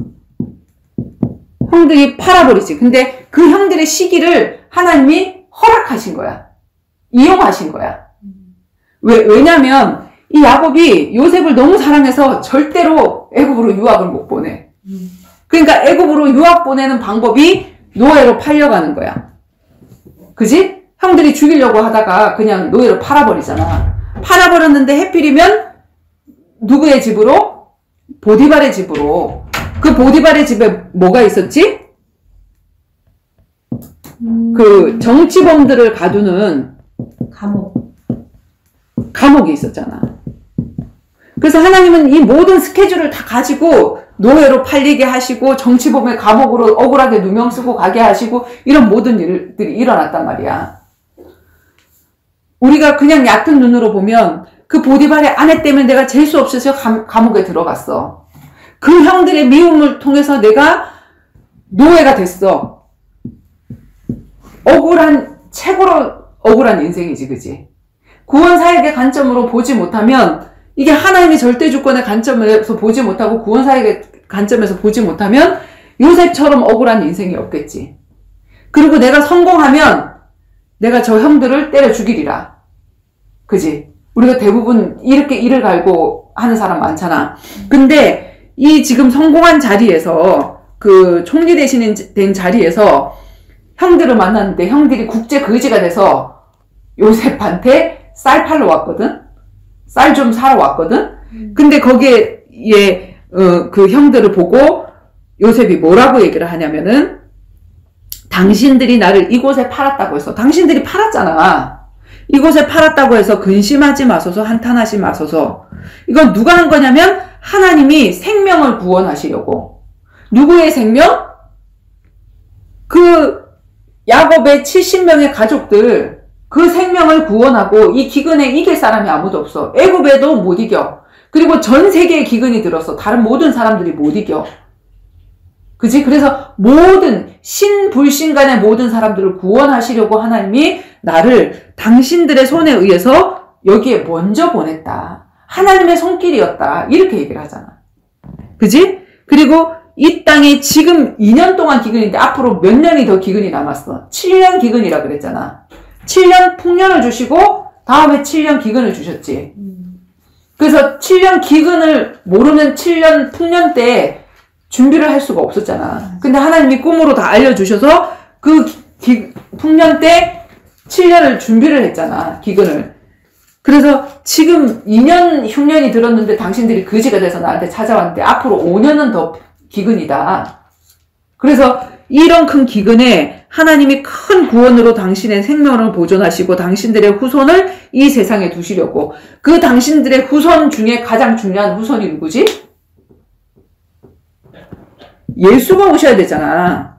형들이 팔아버리지. 근데 그 형들의 시기를 하나님이 허락하신 거야. 이용하신 거야. 왜냐면 이 야곱이 요셉을 너무 사랑해서 절대로 애굽으로 유학을 못 보내. 그러니까 애굽으로 유학 보내는 방법이 노예로 팔려가는 거야. 그지? 형들이 죽이려고 하다가 그냥 노예로 팔아버리잖아. 팔아버렸는데 해필이면 누구의 집으로? 보디발의 집으로. 그 보디발의 집에 뭐가 있었지? 그 정치범들을 가두는 감옥이 있었잖아. 그래서 하나님은 이 모든 스케줄을 다 가지고 노예로 팔리게 하시고 정치범의 감옥으로 억울하게 누명 쓰고 가게 하시고 이런 모든 일들이 일어났단 말이야. 우리가 그냥 얕은 눈으로 보면 그 보디발의 아내 때문에 내가 재수 없어서 감옥에 들어갔어. 그 형들의 미움을 통해서 내가 노예가 됐어. 최고로 억울한 인생이지, 그지? 구원사역의 관점으로 보지 못하면, 이게 하나님의 절대주권의 관점에서 보지 못하고 구원사역의 관점에서 보지 못하면 요셉처럼 억울한 인생이 없겠지. 그리고 내가 성공하면 내가 저 형들을 때려 죽이리라. 그지? 우리가 대부분 이렇게 이를 갈고 하는 사람 많잖아. 근데 이 지금 성공한 자리에서, 그 총리 된 자리에서 형들을 만났는데 형들이 국제 거지가 돼서 요셉한테 쌀 팔러 왔거든? 쌀 좀 사러 왔거든? 근데 거기에 그 형들을 보고 요셉이 뭐라고 얘기를 하냐면은, 당신들이 나를 이곳에 팔았다고 해서, 당신들이 팔았잖아. 이곳에 팔았다고 해서 근심하지 마소서, 한탄하지 마소서. 이건 누가 한 거냐면 하나님이 생명을 구원하시려고. 누구의 생명? 그 야곱의 70명의 가족들, 그 생명을 구원하고 이 기근에 이길 사람이 아무도 없어. 애굽에도 못 이겨. 그리고 전 세계에 기근이 들었어. 다른 모든 사람들이 못 이겨. 그지? 그래서 모든 신불신 간의 모든 사람들을 구원하시려고 하나님이 나를 당신들의 손에 의해서 여기에 먼저 보냈다. 하나님의 손길이었다. 이렇게 얘기를 하잖아. 그지? 그리고 이 땅에 지금 2년 동안 기근인데 앞으로 몇 년이 더 기근이 남았어. 7년 기근이라 그랬잖아. 7년 풍년을 주시고 다음에 7년 기근을 주셨지. 그래서 7년 기근을 모르는 7년 풍년 때 준비를 할 수가 없었잖아. 근데 하나님이 꿈으로 다 알려주셔서 그 풍년 때 7년을 준비를 했잖아. 기근을. 그래서 지금 2년 흉년이 들었는데 당신들이 거지가 돼서 나한테 찾아왔는데 앞으로 5년은 더 기근이다. 그래서 이런 큰 기근에 하나님이 큰 구원으로 당신의 생명을 보존하시고 당신들의 후손을 이 세상에 두시려고. 그 당신들의 후손 중에 가장 중요한 후손이 누구지? 예수가 오셔야 되잖아.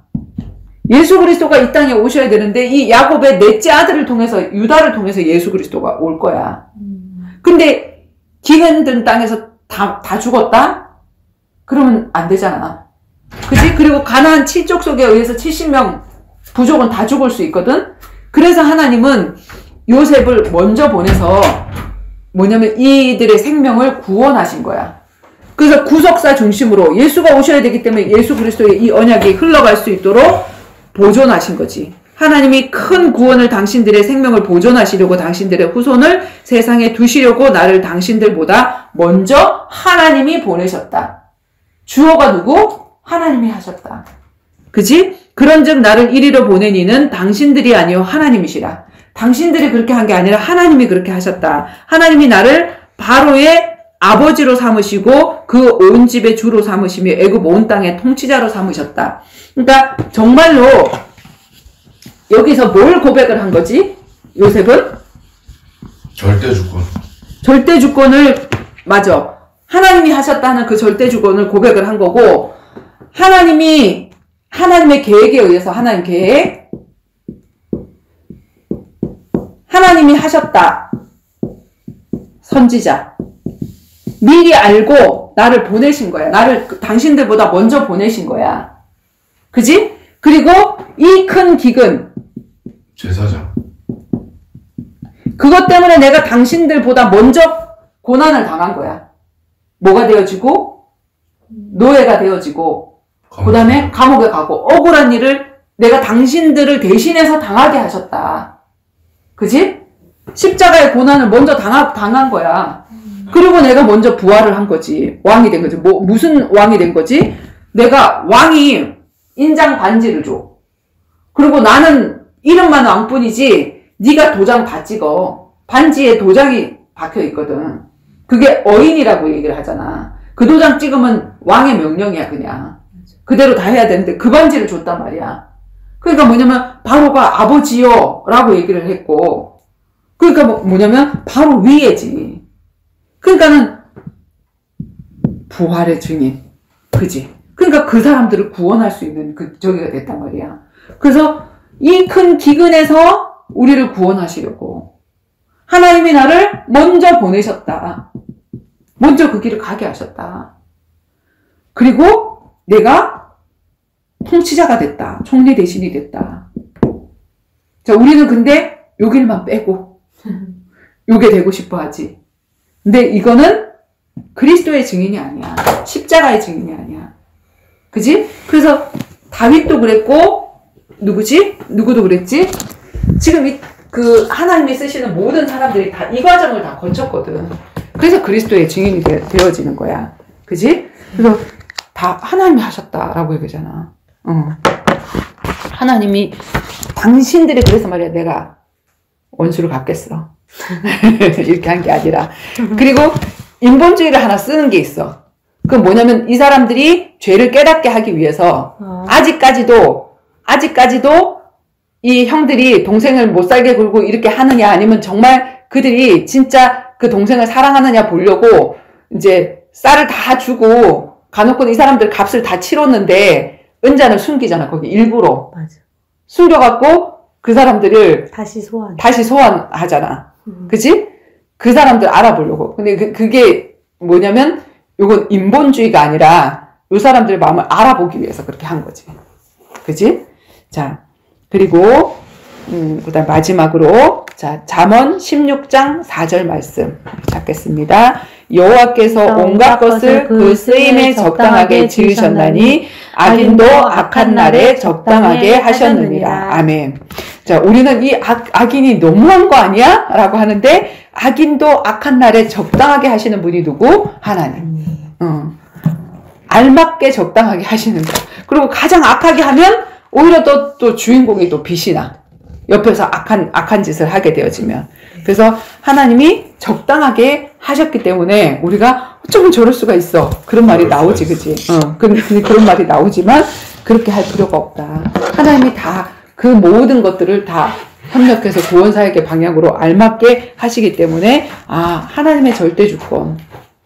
예수 그리스도가 이 땅에 오셔야 되는데 이 야곱의 넷째 아들을 통해서 유다를 통해서 예수 그리스도가 올 거야. 근데 기근 든 땅에서 다 죽었다? 그러면 안 되잖아. 그치? 그리고 가나안 7족속에 의해서 70명 부족은 다 죽을 수 있거든? 그래서 하나님은 요셉을 먼저 보내서 뭐냐면 이들의 생명을 구원하신 거야. 그래서 구속사 중심으로 예수가 오셔야 되기 때문에 예수 그리스도의 이 언약이 흘러갈 수 있도록 보존하신 거지. 하나님이 큰 구원을 당신들의 생명을 보존하시려고 당신들의 후손을 세상에 두시려고 나를 당신들보다 먼저 하나님이 보내셨다. 주어가 누구? 하나님이 하셨다. 그지? 그런즉 나를 이리로 보내니는 당신들이 아니요 하나님이시라. 당신들이 그렇게 한 게 아니라 하나님이 그렇게 하셨다. 하나님이 나를 바로의 아버지로 삼으시고 그 온 집의 주로 삼으시며 애굽 온 땅의 통치자로 삼으셨다. 그러니까 정말로 여기서 뭘 고백을 한 거지? 요셉은? 절대주권. 절대주권을 맞아. 하나님이 하셨다는 그 절대주권을 고백을 한 거고 하나님의 계획에 의해서 하나님 계획 하나님이 하셨다. 선지자 미리 알고 나를 보내신 거야. 나를 당신들보다 먼저 보내신 거야. 그지? 그리고 이 큰 기근 제사장. 그것 때문에 내가 당신들보다 먼저 고난을 당한 거야. 뭐가 되어지고 노예가 되어지고 그 다음에 감옥에 가고 억울한 일을 내가 당신들을 대신해서 당하게 하셨다. 그지? 십자가의 고난을 먼저 당한 거야. 그리고 내가 먼저 부활을 한 거지. 왕이 된 거지. 무슨 왕이 된 거지? 내가 왕이 인장 반지를 줘. 그리고 나는 이름만 왕뿐이지 네가 도장 다 찍어. 반지에 도장이 박혀 있거든. 그게 어인이라고 얘기를 하잖아. 그 도장 찍으면 왕의 명령이야 그냥. 그대로 다 해야 되는데 그 반지를 줬단 말이야. 그러니까 뭐냐면 바로가 아버지요 라고 얘기를 했고 그러니까 뭐냐면 바로 위에지. 그러니까는 부활의 증인. 그지? 그러니까 그 사람들을 구원할 수 있는 저기가 됐단 말이야. 그래서 이 큰 기근에서 우리를 구원하시려고 하나님이 나를 먼저 보내셨다. 먼저 그 길을 가게 하셨다. 그리고 내가 통치자가 됐다. 총리 대신이 됐다. 자, 우리는 근데 요 길만 빼고 요게 되고 싶어 하지. 근데 이거는 그리스도의 증인이 아니야. 십자가의 증인이 아니야. 그지? 그래서 다윗도 그랬고 누구지? 누구도 그랬지? 지금 하나님이 쓰시는 모든 사람들이 다 이 과정을 다 거쳤거든. 그래서 그리스도의 증인이 되어지는 거야. 그지? 그래서 다 하나님이 하셨다라고 얘기하잖아. 하나님이 당신들이 그래서 말이야 내가 원수를 갚겠어. 이렇게 한 게 아니라. 그리고 인본주의를 하나 쓰는 게 있어. 그건 뭐냐면 이 사람들이 죄를 깨닫게 하기 위해서 아직까지도 이 형들이 동생을 못 살게 굴고 이렇게 하느냐 아니면 정말 그들이 진짜 그 동생을 사랑하느냐 보려고 이제 쌀을 다 주고 가놓고 이 사람들 값을 다 치렀는데 은자는 숨기잖아. 거기 일부러. 맞아. 숨겨갖고 그 사람들을 다시 소환하잖아. 그치? 그 사람들 알아보려고. 근데 그게 뭐냐면 요건 인본주의가 아니라 요 사람들의 마음을 알아보기 위해서 그렇게 한 거지. 그치? 자, 그리고 그다음 마지막으로 자, 잠언 16장 4절 말씀 찾겠습니다. 여호와께서 온갖 것을 그 쓰임에 적당하게 지으셨나니 악인도 악한 날에 적당하게 하셨느니라. 아멘. 자, 우리는 이 악인이 너무한 거 아니야? 라고 하는데, 악인도 악한 날에 적당하게 하시는 분이 누구? 하나님. 알맞게 적당하게 하시는 거. 그리고 가장 악하게 하면, 오히려 또 주인공이 또 빛이 나. 옆에서 악한 짓을 하게 되어지면. 그래서 하나님이 적당하게 하셨기 때문에 우리가 어쩌면 저럴 수가 있어. 그런 말이 나오지, 그지? 그런 말이 나오지만 그렇게 할 필요가 없다. 하나님이 다 그 모든 것들을 다 협력해서 구원사역의 방향으로 알맞게 하시기 때문에 하나님의 절대 주권.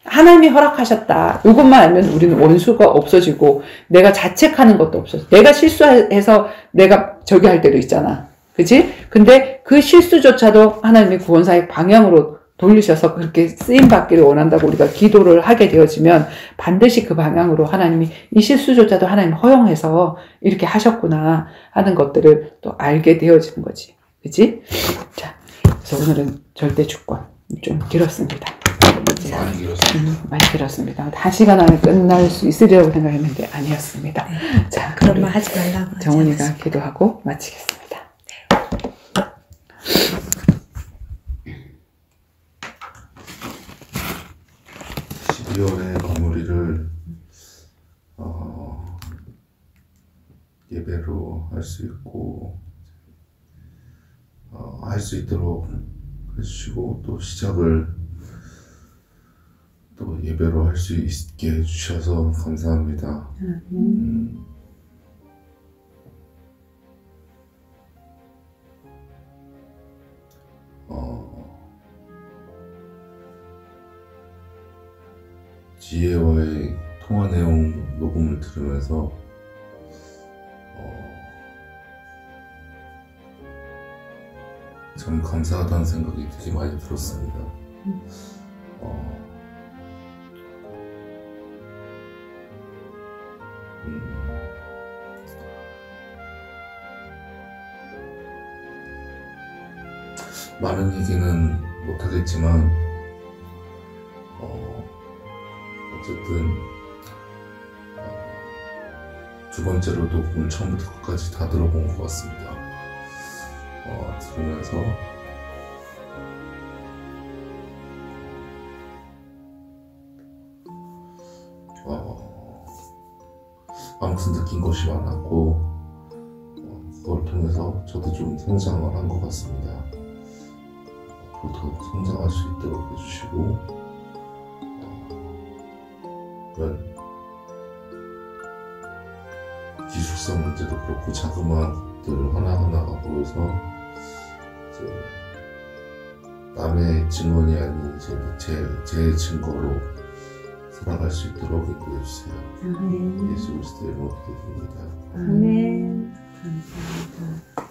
하나님이 허락하셨다. 이것만 알면 우리는 원수가 없어지고 내가 자책하는 것도 없어져. 내가 실수해서 내가 저기 할 때도 있잖아. 그치? 근데 그 실수조차도 하나님이 구원사의 방향으로 돌리셔서 그렇게 쓰임받기를 원한다고 우리가 기도를 하게 되어지면 반드시 그 방향으로 하나님이 이 실수조차도 하나님 허용해서 이렇게 하셨구나 하는 것들을 또 알게 되어지는 거지. 그치? 자, 그래서 오늘은 절대 주권. 좀 길었습니다. 많이 길었습니다. 많이 길었습니다. 1시간 안에 끝날 수 있으리라고 생각했는데 아니었습니다. 자, 그런 말 하지 말라고. 정훈이가 기도하고 마치겠습니다. 12월의 마무리를 예배로 할 수 있고 할 수 있도록 해주시고 또 시작을 또 예배로 할 수 있게 해주셔서 감사합니다. 지혜와의 통화 내용 녹음을 들으면서 참 감사하다는 생각이 되게 많이 들었습니다. 많은 얘기는 못하겠지만 어쨌든 두 번째로 녹음을 처음부터 끝까지 다 들어본 것 같습니다. 들으면서 아무튼 느낀 것이 많았고 그걸 통해서 저도 좀 성장을 한 것 같습니다. 앞으로 더 성장할 수 있도록 해주시고 기술성 문제도 그렇고 자그마한 하나하나가 보여서 이제 남의 증언이 아닌 이제 제 증거로 살아갈 수 있도록 인도해주세요. 예수 그리스도의 이름으로 기도드립니다. 아멘. 감사합니다.